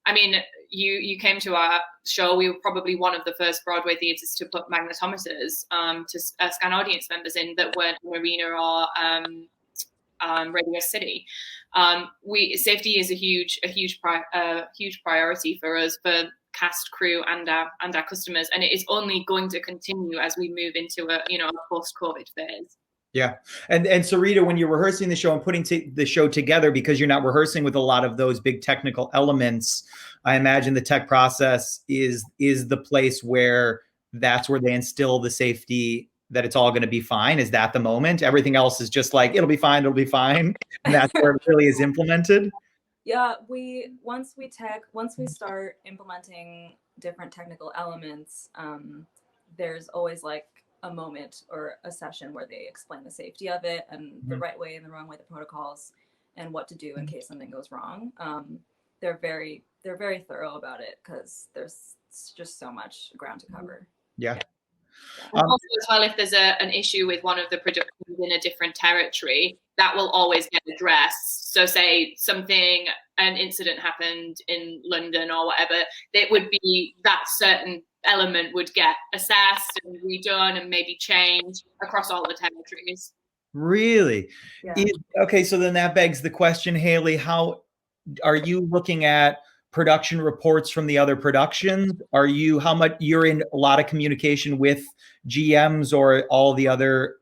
I mean, you came to our show. We were probably one of the first Broadway theatres to put magnetometers to scan audience members in that weren't in Arena or Radio City. Safety is a huge priority for us, for cast, crew, and our customers, and it is only going to continue as we move into a post-COVID phase. Yeah. And Sarita, when you're rehearsing the show and putting the show together, because you're not rehearsing with a lot of those big technical elements, I imagine the tech process is the place where that's where they instill the safety that it's all going to be fine. Is that the moment? Everything else is just like, it'll be fine. And that's where it really is implemented. Yeah. Once we start implementing different technical elements, there's always like a moment or a session where they explain the safety of it and the right way and the wrong way, the protocols, and what to do in case something goes wrong. They're very thorough about it because there's just so much ground to cover. Yeah. Also, as well, if there's an issue with one of the productions in a different territory, that will always get addressed. So say an incident happened in London or whatever, it would be that certain element would get assessed and redone and maybe changed across all the territories. Really? Yeah. Okay, so then that begs the question, Hayley, how are you looking at production reports from the other productions? How much you're in a lot of communication with GMs or all the other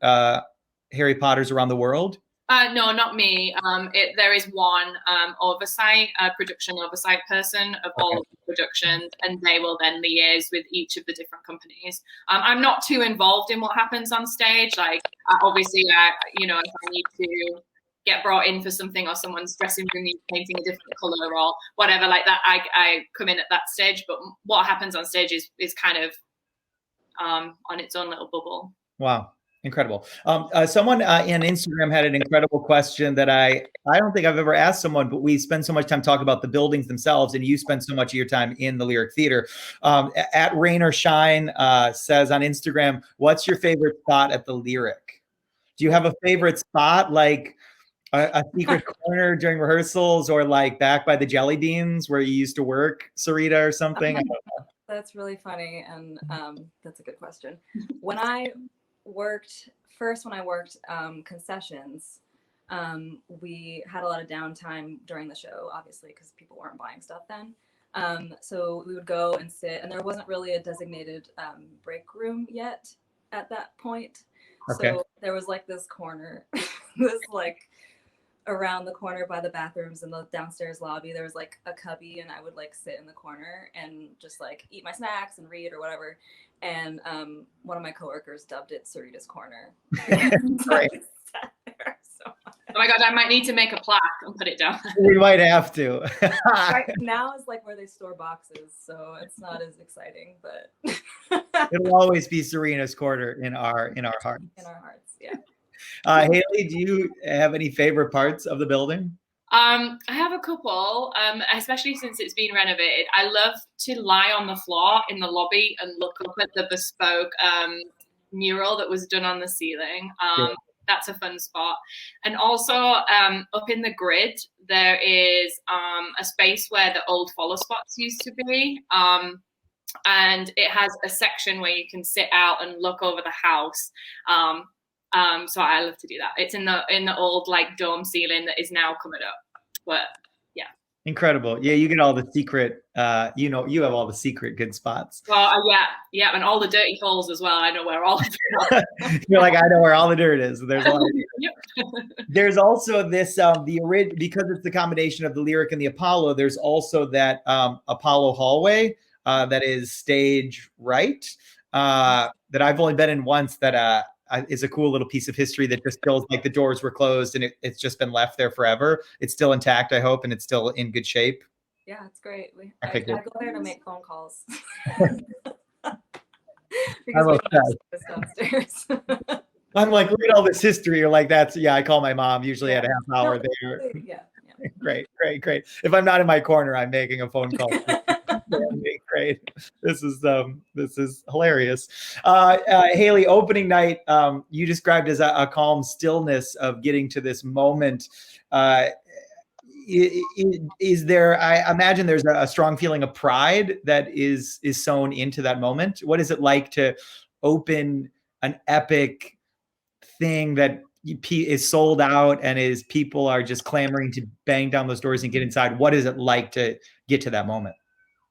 Harry Potters around the world? No, not me. There is one production oversight person of all of the productions, and they will then liaise with each of the different companies. I'm not too involved in what happens on stage. Like, obviously, if I need to get brought in for something or someone's dressing room needs painting a different color or whatever like that, I come in at that stage. But what happens on stage is kind of on its own little bubble. Wow. Incredible. Someone on Instagram had an incredible question that I don't think I've ever asked someone, but we spend so much time talking about the buildings themselves, and you spend so much of your time in the Lyric Theater. At Rain or Shine says on Instagram, what's your favorite spot at the Lyric? Do you have a favorite spot, like a secret corner during rehearsals, or like back by the jelly beans where you used to work, Sarita, or something? I don't know. That's really funny, and that's a good question. When I worked concessions, we had a lot of downtime during the show, obviously, because people weren't buying stuff then. So we would go and sit, and there wasn't really a designated break room yet at that point. Okay. So there was like this corner, this like around the corner by the bathrooms in the downstairs lobby, there was like a cubby, and I would like sit in the corner and just like eat my snacks and read or whatever. And one of my coworkers dubbed it Sarita's Corner. Great. Oh my God, I might need to make a plaque and put it down. We might have to. Right now is like where they store boxes, so it's not as exciting, but It'll always be Serena's Corner in our hearts. in our hearts, yeah. Hayley, do you have any favorite parts of the building? I have a couple, especially since it's been renovated. I love to lie on the floor in the lobby and look up at the bespoke mural that was done on the ceiling. That's a fun spot. And also up in the grid, there is a space where the old follow spots used to be. And it has a section where you can sit out and look over the house. So I love to do that. It's in the old like dome ceiling that is now coming up. But yeah. Incredible. Yeah, you get all the secret, you have all the secret good spots. Well, yeah, and all the dirty holes as well. I know where all of them are. You're like, I know where all the dirt is. There's a lot of Yep. There's also this, because it's the combination of the Lyric and the Apollo, there's also that Apollo hallway that is stage right, that I've only been in once, that is a cool little piece of history that just feels like the doors were closed and it's just been left there forever. It's still intact, I hope, and it's still in good shape. Yeah, it's great. Okay, I good. go there to make phone calls. I'm Because obsessed. downstairs. I'm like, look at all this history. You're like, I call my mom usually at a half hour there. Yeah. Great. If I'm not in my corner, I'm making a phone call. Great. This is hilarious. Hayley, opening night, you described as a calm stillness of getting to this moment. Is there, I imagine there's a strong feeling of pride that is sewn into that moment. What is it like to open an epic thing that is sold out and people are just clamoring to bang down those doors and get inside? What is it like to get to that moment?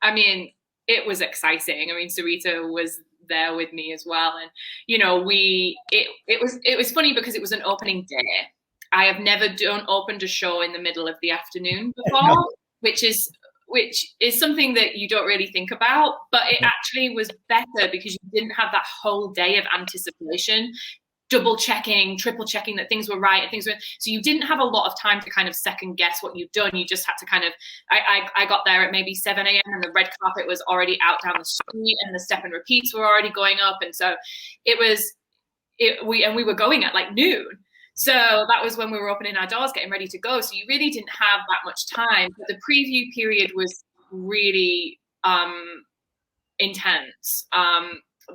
I mean, it was exciting. I mean, Sarita was there with me as well. And, it was funny because it was an opening day. I have never opened a show in the middle of the afternoon before, which is something that you don't really think about, but it actually was better because you didn't have that whole day of anticipation, double checking, triple checking that things were right and so you didn't have a lot of time to kind of second guess what you've done. You just had to kind of, I got there at maybe 7 a.m. and the red carpet was already out down the street and the step and repeats were already going up. And so we were going at like noon. So that was when we were opening our doors, getting ready to go. So you really didn't have that much time. But the preview period was really intense.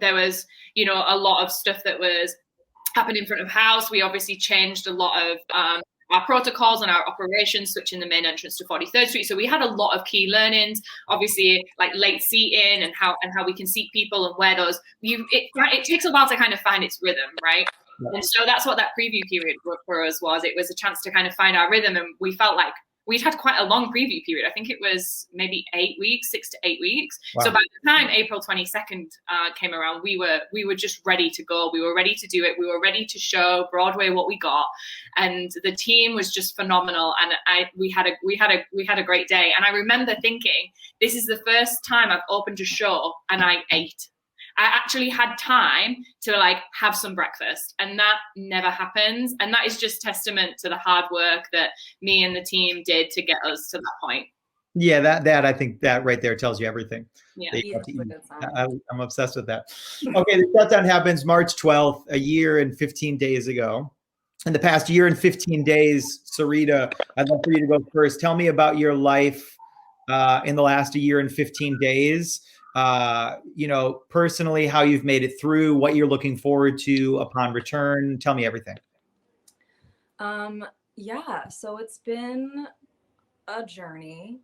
There was, a lot of stuff that was happened in front of house. We obviously changed a lot of our protocols and our operations, switching the main entrance to 43rd Street. So we had a lot of key learnings, obviously like late seating and how we can seat people and where those, it takes a while to kind of find its rhythm, right? Yeah. And so that's what that preview period for us was. It was a chance to kind of find our rhythm, and we felt like we'd had quite a long preview period. I think it was maybe 8 weeks, 6 to 8 weeks. Wow. So by the time April 22nd came around, we were just ready to go. We were ready to do it. We were ready to show Broadway what we got, and the team was just phenomenal. And we had a great day. And I remember thinking, this is the first time I've opened a show and I ate. I actually had time to like have some breakfast, and that never happens. And that is just testament to the hard work that me and the team did to get us to that point. Yeah, that I think that right there tells you everything. Yeah, I'm obsessed with that. Okay, the shutdown happens March 12th, a year and 15 days ago. In the past year and 15 days, Sarita, I'd love for you to go first. Tell me about your life in the last year and 15 days. Personally, how you've made it through, what you're looking forward to upon return. Tell me everything. Yeah, so it's been a journey.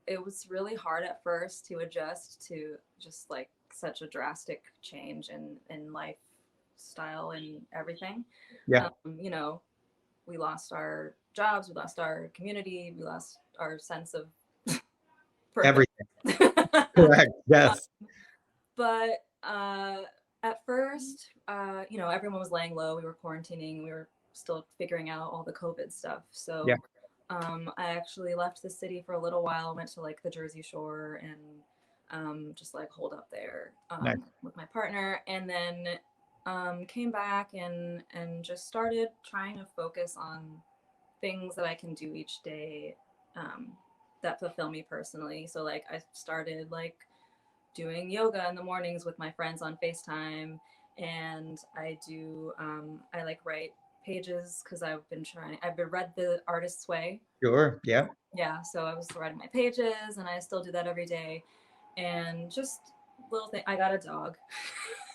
It was really hard at first to adjust to just like such a drastic change in lifestyle and everything. Yeah. We lost our jobs, we lost our community, we lost our sense of everything. Correct. Yes. But At first, everyone was laying low. We were quarantining. We were still figuring out all the COVID stuff. So Yeah. I actually left the city for a little while, went to like the Jersey Shore and just like holed up there Nice. with my partner, and then came back and just started trying to focus on things that I can do each day that fulfill me personally. So like I started like doing yoga in the mornings with my friends on FaceTime, and I do I like write pages because I've read The Artist's Way. Sure. Yeah. Yeah, so I was writing my pages, and I still do that every day. And just little thing, I got a dog.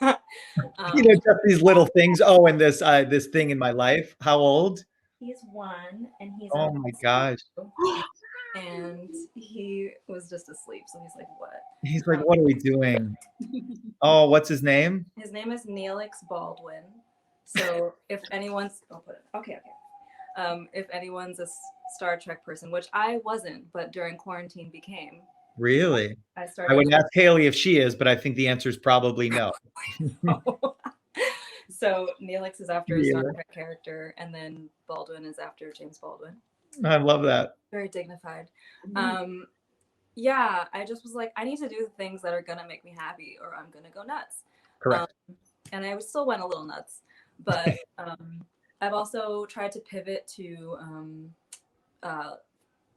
Just these little things. Oh, and this thing in my life. How old? He's 1, and he's Oh my gosh. And he was just asleep, so he's like, what? He's like, what are we doing? Oh, what's his name? His name is Neelix Baldwin. So if anyone's, I'll put it. Okay. If anyone's a Star Trek person, which I wasn't, but during quarantine became. Really? I would ask Hayley if she is, but I think the answer is probably no. So Neelix is after a Star Trek character, and then Baldwin is after James Baldwin. I love that. Very dignified. Yeah, I just was like, I need to do the things that are gonna make me happy, or I'm gonna go nuts. Correct. And I still went a little nuts, but I've also tried to pivot to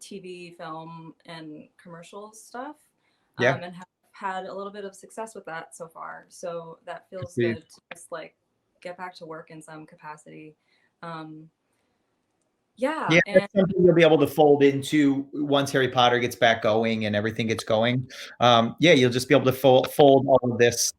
TV, film, and commercial stuff, and have had a little bit of success with that so far. So that feels good to just like get back to work in some capacity. Yeah, that's something you'll be able to fold into once Harry Potter gets back going and everything gets going. You'll just be able to fold all of this.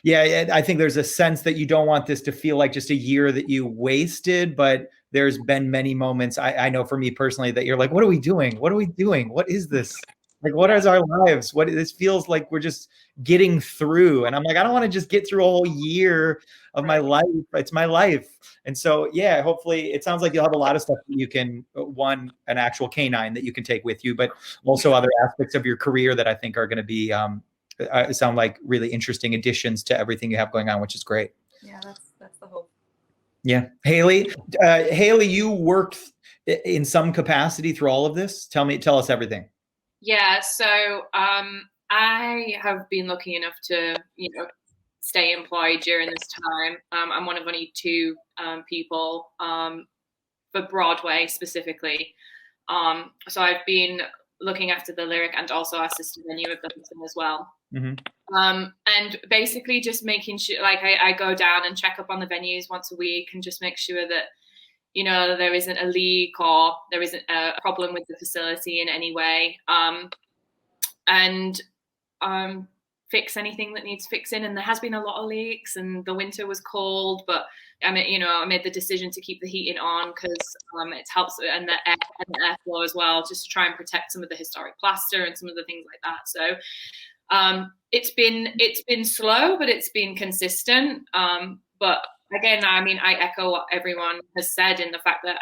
Yeah, I think there's a sense that you don't want this to feel like just a year that you wasted, but there's been many moments, I know for me personally, that you're like, what are we doing? What are we doing? What is this? Like, what is our lives? This feels like we're just getting through. And I'm like, I don't want to just get through a whole year of my life. It's my life. And so, yeah, hopefully it sounds like you'll have a lot of stuff that you can, an actual canine that you can take with you, but also other aspects of your career that I think are going to be, sound like really interesting additions to everything you have going on, which is great. Yeah, that's the hope. Yeah. Hayley, you worked in some capacity through all of this. Tell us everything. Yeah, so I have been lucky enough to, stay employed during this time. I'm one of only 2 people for Broadway specifically. So I've been looking after the lyric and also assistant venue of the Hudson as well. Mm-hmm. And basically just making sure, like I go down and check up on the venues once a week and just make sure that there isn't a leak or there isn't a problem with the facility in any way, and fix anything that needs fixing. And there has been a lot of leaks, and the winter was cold, but I made the decision to keep the heating on because it helps, and the airflow as well, just to try and protect some of the historic plaster and some of the things like that. So it's been slow, but it's been consistent. But again, I echo what everyone has said in the fact that,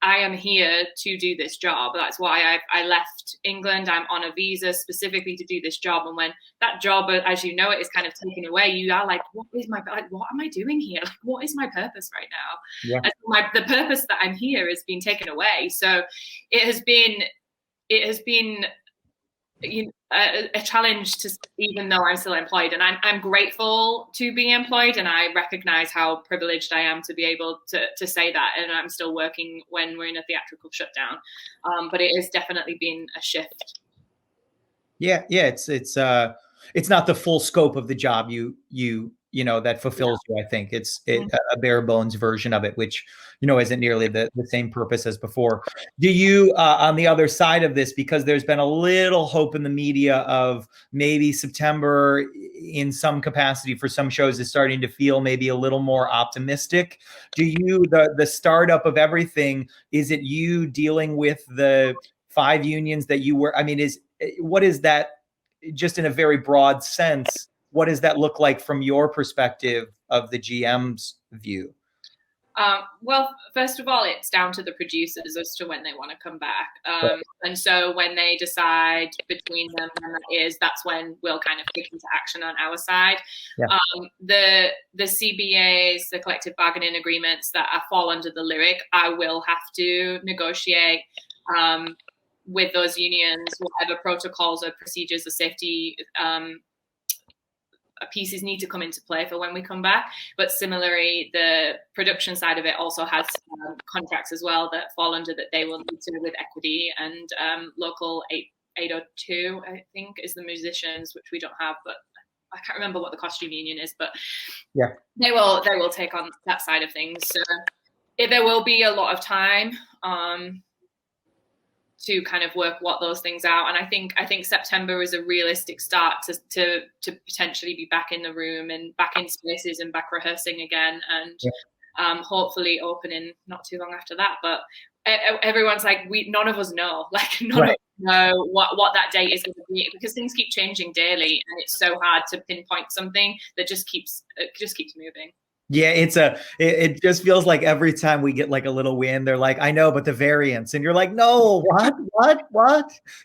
I am here to do this job. That's why I left England. I'm on a visa specifically to do this job. And when that job, as you know, it is kind of taken away, you are like, what am I doing here? Like, what is my purpose right now? Yeah. And the purpose that I'm here is being taken away. So it has been a challenge to, even though I'm still employed, and I'm grateful to be employed, and I recognize how privileged I am to be able to say that, and I'm still working when we're in a theatrical shutdown, but it has definitely been a shift. Yeah, it's not the full scope of the job that fulfills you. I think it's a bare bones version of it, which isn't nearly the same purpose as before. Do you on the other side of this, because there's been a little hope in the media of maybe September in some capacity for some shows is starting to feel maybe a little more optimistic? Do you, the startup of everything, is it you dealing with the 5 unions that you were, what is that, just in a very broad sense, what does that look like from your perspective of the GM's view? Well, first of all, it's down to the producers as to when they want to come back. And so when they decide between them when that is, that's when we'll kind of kick into action on our side. Yeah. The CBAs, the collective bargaining agreements that fall under the lyric, I will have to negotiate with those unions, whatever protocols or procedures or safety pieces need to come into play for when we come back. But similarly, the production side of it also has contracts as well that fall under that they will need to with equity and local 802, I think, is the musicians, which we don't have, but I can't remember what the costume union is, but yeah, they will take on that side of things. So there will be a lot of time to kind of work what those things out. And I think September is a realistic start to potentially be back in the room and back in spaces and back rehearsing again, and hopefully opening not too long after that. But everyone's like, none of us know, like none of us know what that date is going to be, because things keep changing daily, and it's so hard to pinpoint something that just keeps moving. Yeah, it just feels like every time we get like a little win, they're like, I know, but the variants. And you're like, no, what?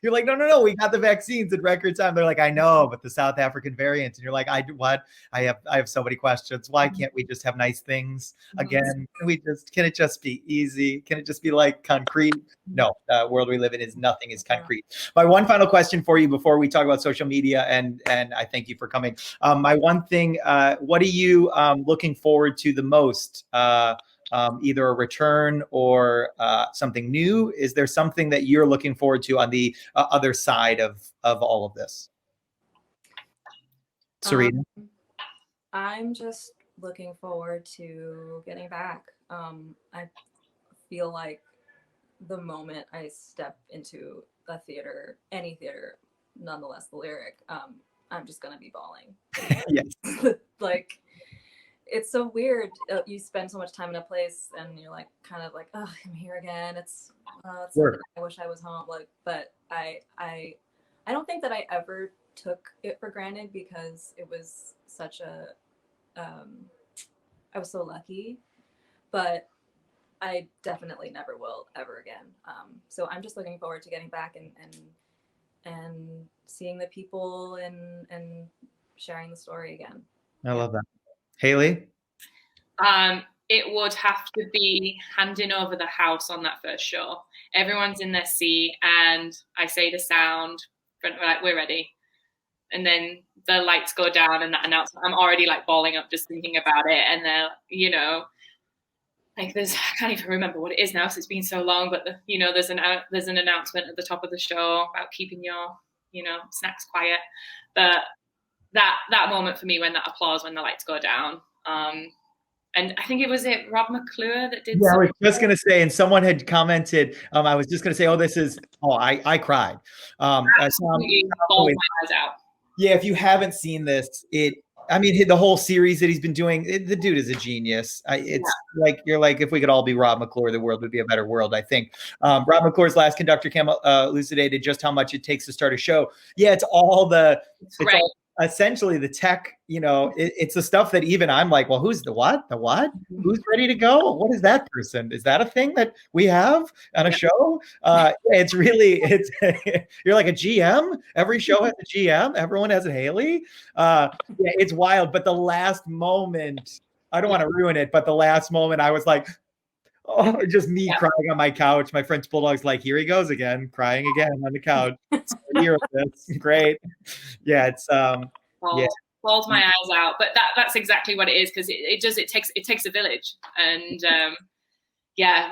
You're like, no, we got the vaccines in record time. They're like, I know, but the South African variant. And you're like, what? I have so many questions. Why can't we just have nice things again? Can it just be easy? Can it just be like concrete? No, the world we live in is nothing is concrete. My one final question for you before we talk about social media, and I thank you for coming. My one thing, what are you looking forward to the most, either a return or something new? Is there something that you're looking forward to on the other side of all of this? Sarita? I'm just looking forward to getting back. I feel like the moment I step into a theater, any theater, nonetheless the Lyric, I'm just gonna be bawling. Yes. Like, it's so weird. You spend so much time in a place and you're like, kind of like, oh, I'm here again. It's I wish I was home. Like, but I don't think that I ever took it for granted, because it was such I was so lucky, but I definitely never will ever again. So I'm just looking forward to getting back and seeing the people and sharing the story again. I love that. Hayley? It would have to be handing over the house on that first show. Everyone's in their seat, and I say the sound, like, we're ready. And then the lights go down and that announcement, I'm already like balling up just thinking about it. And then, like I can't even remember what it is now, so it's been so long, but there's an announcement at the top of the show about keeping your, snacks quiet. But that moment for me, when that applause, when the lights go down, and I think it was Rob McClure that did. Yeah, I was just going to say, and someone had commented, I was just going to say, I cried. Absolutely bawled my eyes out. Yeah, if you haven't seen this, the whole series that he's been doing, the dude is a genius. Like, you're like, if we could all be Rob McClure, the world would be a better world, I think. Rob McClure's Last Conductor elucidated just how much it takes to start a show. Yeah, it's all essentially the tech, it's the stuff that even I'm like, well, who's the what? Who's ready to go? What is that person? Is that a thing that we have on a show? It's really, you're like a GM. Every show has a GM. Everyone has a Hayley. It's wild. But the last moment, I don't want to ruin it, but the last moment I was like, oh, just me crying on my couch. My French Bulldog's like, here he goes again, crying again on the couch. It's great. Yeah, it's bawled my eyes out. But that's exactly what it is, because it takes a village, and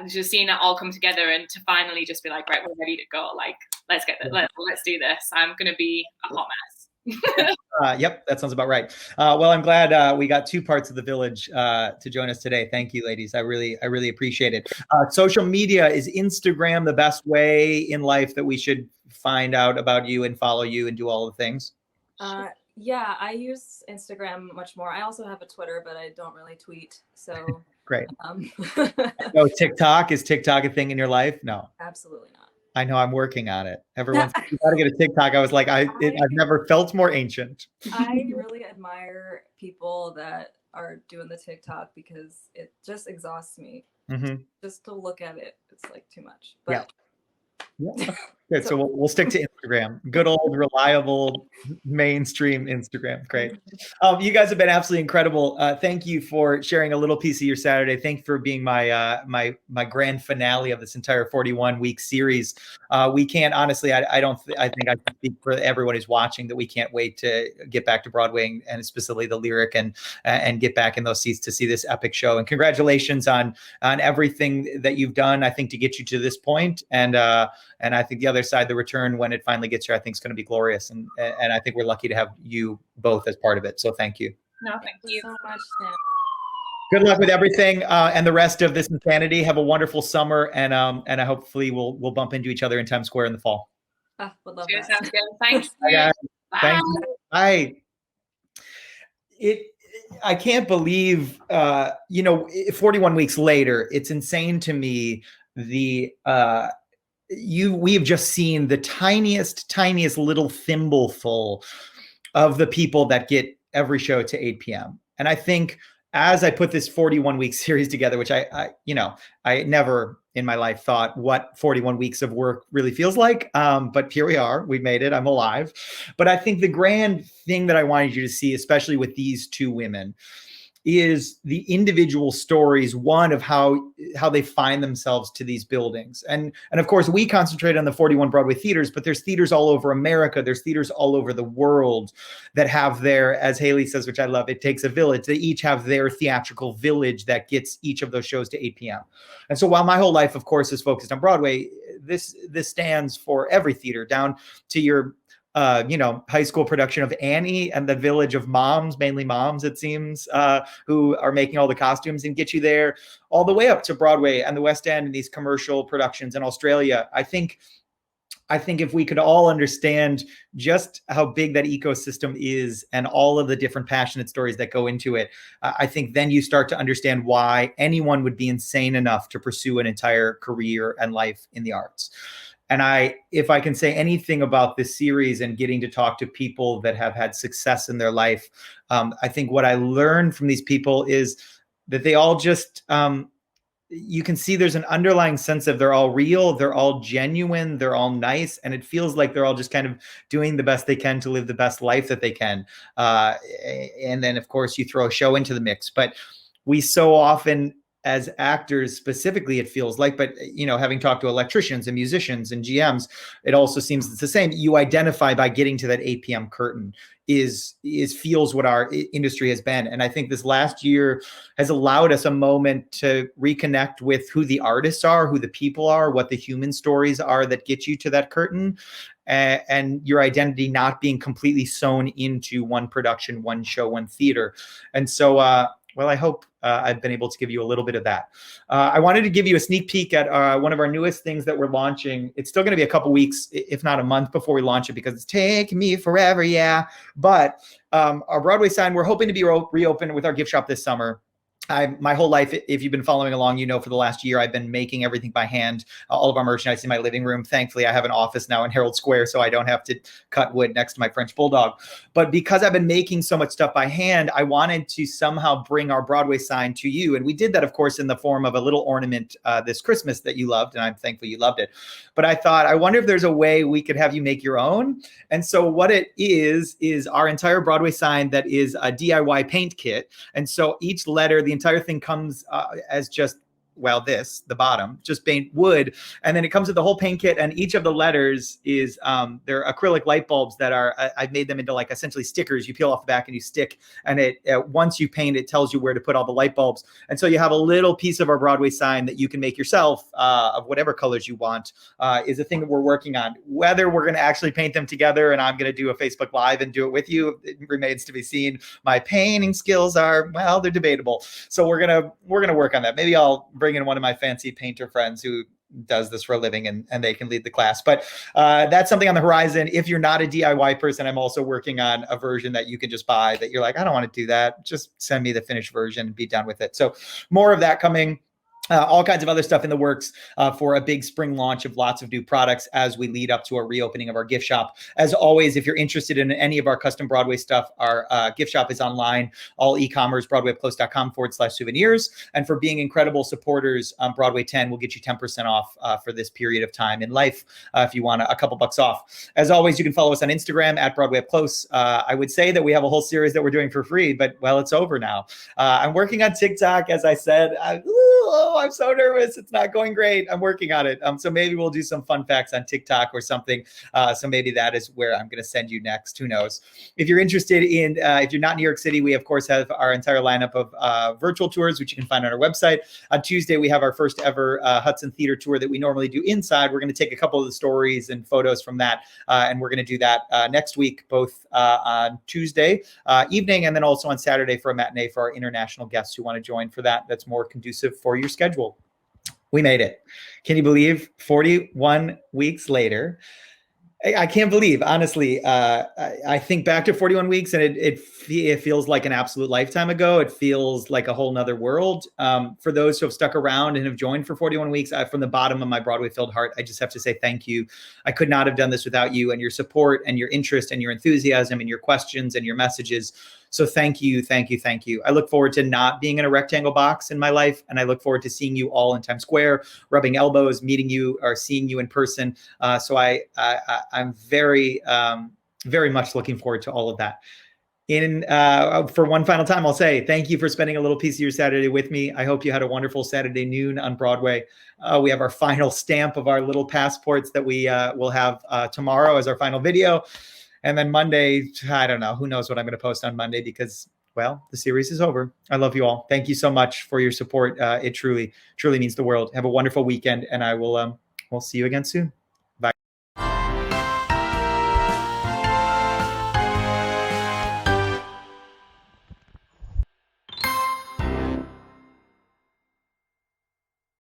just seeing that all come together and to finally just be like, right, we're ready to go. Like, let's do this. I'm gonna be a hot mess. Yep, that sounds about right. Well, I'm glad we got two parts of the village to join us today. Thank you, ladies. I really appreciate it. Social media, is Instagram the best way in life that we should find out about you and follow you and do all the things? Yeah, I use Instagram much more. I also have a Twitter, but I don't really tweet. So great. No, TikTok, is TikTok a thing in your life? No, absolutely not. I know, I'm working on it. Everyone's you got to get a TikTok. I was like, I've never felt more ancient. I really admire people that are doing the TikTok because it just exhausts me. Just to look at it, it's like too much. But yeah. Good. So we'll stick to Instagram. Good old reliable mainstream Instagram. Great. You guys have been absolutely incredible. Thank you for sharing a little piece of your Saturday. Thanks for being my my grand finale of this entire 41-week series. We can't honestly. I think I can speak for everyone who's watching that we can't wait to get back to Broadway and specifically the Lyric and get back in those seats to see this epic show. And congratulations on everything that you've done. I think to get you to this point and I think the other side, the return when it finally gets here, I think is going to be glorious. And I think we're lucky to have you both as part of it. So thank you. No, thank you so much, Sam. Good luck with everything and the rest of this insanity. Have a wonderful summer, and I hopefully we'll bump into each other in Times Square in the fall. Would love Cheers, that. sounds good. Thanks. Bye. Bye. Thank you. Bye. I can't believe 41 weeks later. It's insane to me. We have just seen the tiniest little thimbleful of the people that get every show to 8 p.m. And I think as I put this 41-week series together, which I never in my life thought what 41 weeks of work really feels like. But here we are, we made it, I'm alive. But I think the grand thing that I wanted you to see, especially with these two women, is the individual stories, one of how they find themselves to these buildings. And of course, we concentrate on the 41 Broadway theaters, but there's theaters all over America. There's theaters all over the world that have their, as Hayley says, which I love, it takes a village. They each have their theatrical village that gets each of those shows to 8 p.m. And so while my whole life, of course, is focused on Broadway, this stands for every theater, down to your high school production of Annie and the village of moms, mainly moms, it seems, who are making all the costumes and get you there, all the way up to Broadway and the West End and these commercial productions in Australia. I think if we could all understand just how big that ecosystem is and all of the different passionate stories that go into it, I think then you start to understand why anyone would be insane enough to pursue an entire career and life in the arts. And if I can say anything about this series and getting to talk to people that have had success in their life, I think what I learned from these people is that they all just, you can see there's an underlying sense of they're all real, they're all genuine, they're all nice. And it feels like they're all just kind of doing the best they can to live the best life that they can. And then, of course, you throw a show into the mix. But we so often, as actors specifically, it feels like, but having talked to electricians and musicians and GMs, it also seems it's the same. You identify by getting to that 8 p.m. curtain feels what our industry has been. And I think this last year has allowed us a moment to reconnect with who the artists are, who the people are, what the human stories are that get you to that curtain, and your identity not being completely sewn into one production, one show, one theater. And so, well, I hope I've been able to give you a little bit of that. I wanted to give you a sneak peek at one of our newest things that we're launching. It's still going to be a couple weeks, if not a month, before we launch it because it's taking me forever, yeah. But our Broadway sign, we're hoping to be reopened with our gift shop this summer. My whole life, if you've been following along, for the last year, I've been making everything by hand, all of our merchandise in my living room. Thankfully, I have an office now in Herald Square, so I don't have to cut wood next to my French Bulldog. But because I've been making so much stuff by hand, I wanted to somehow bring our Broadway sign to you. And we did that, of course, in the form of a little ornament this Christmas that you loved, and I'm thankful you loved it. But I thought, I wonder if there's a way we could have you make your own. And so what it is our entire Broadway sign that is a DIY paint kit. And so each letter, the entire thing comes as just, the bottom, just paint wood. And then it comes with the whole paint kit. And each of the letters is, they're acrylic light bulbs that are, I've made them into like essentially stickers. You peel off the back and you stick. And once you paint, it tells you where to put all the light bulbs. And so you have a little piece of our Broadway sign that you can make yourself of whatever colors you want, is a thing that we're working on. Whether we're going to actually paint them together and I'm going to do a Facebook Live and do it with you, it remains to be seen. My painting skills are, they're debatable. So we're going to work on that. Maybe I'll bring in one of my fancy painter friends who does this for a living and they can lead the class. But that's something on the horizon. If you're not a DIY person, I'm also working on a version that you can just buy that you're like, I don't want to do that. Just send me the finished version and be done with it. So more of that coming. all kinds of other stuff in the works for a big spring launch of lots of new products as we lead up to a reopening of our gift shop. As always, if you're interested in any of our custom Broadway stuff, our gift shop is online, all e-commerce, broadwayupclose.com/souvenirs. And for being incredible supporters, Broadway 10 will get you 10% off for this period of time in life if you want a couple bucks off. As always, you can follow us on Instagram at Broadway Up Close. I would say that we have a whole series that we're doing for free, but well, it's over now. I'm working on TikTok, as I said. I'm so nervous. It's not going great. I'm working on it. So maybe we'll do some fun facts on TikTok or something. So maybe that is where I'm going to send you next. Who knows? If you're interested in, if you're not in New York City, we of course have our entire lineup of virtual tours, which you can find on our website. On Tuesday, we have our first ever Hudson Theater tour that we normally do inside. We're going to take a couple of the stories and photos from that. And we're going to do that next week, both on Tuesday evening and then also on Saturday for a matinee for our international guests who want to join for that. That's more conducive for your schedule. We made it. Can you believe 41 weeks later? I can't believe, honestly, I think back to 41 weeks and it feels like an absolute lifetime ago. It feels like a whole nother world. For those who have stuck around and have joined for 41 weeks, from the bottom of my Broadway-filled heart, I just have to say thank you. I could not have done this without you and your support and your interest and your enthusiasm and your questions and your messages. So thank you, thank you, thank you. I look forward to not being in a rectangle box in my life. And I look forward to seeing you all in Times Square, rubbing elbows, meeting you or seeing you in person. So I'm very, very much looking forward to all of that. For one final time, I'll say thank you for spending a little piece of your Saturday with me. I hope you had a wonderful Saturday noon on Broadway. We have our final stamp of our little passports that we will have tomorrow as our final video. And then Monday, I don't know. Who knows what I'm going to post on Monday because, well, the series is over. I love you all. Thank you so much for your support. It truly, truly means the world. Have a wonderful weekend, and I will we'll see you again soon.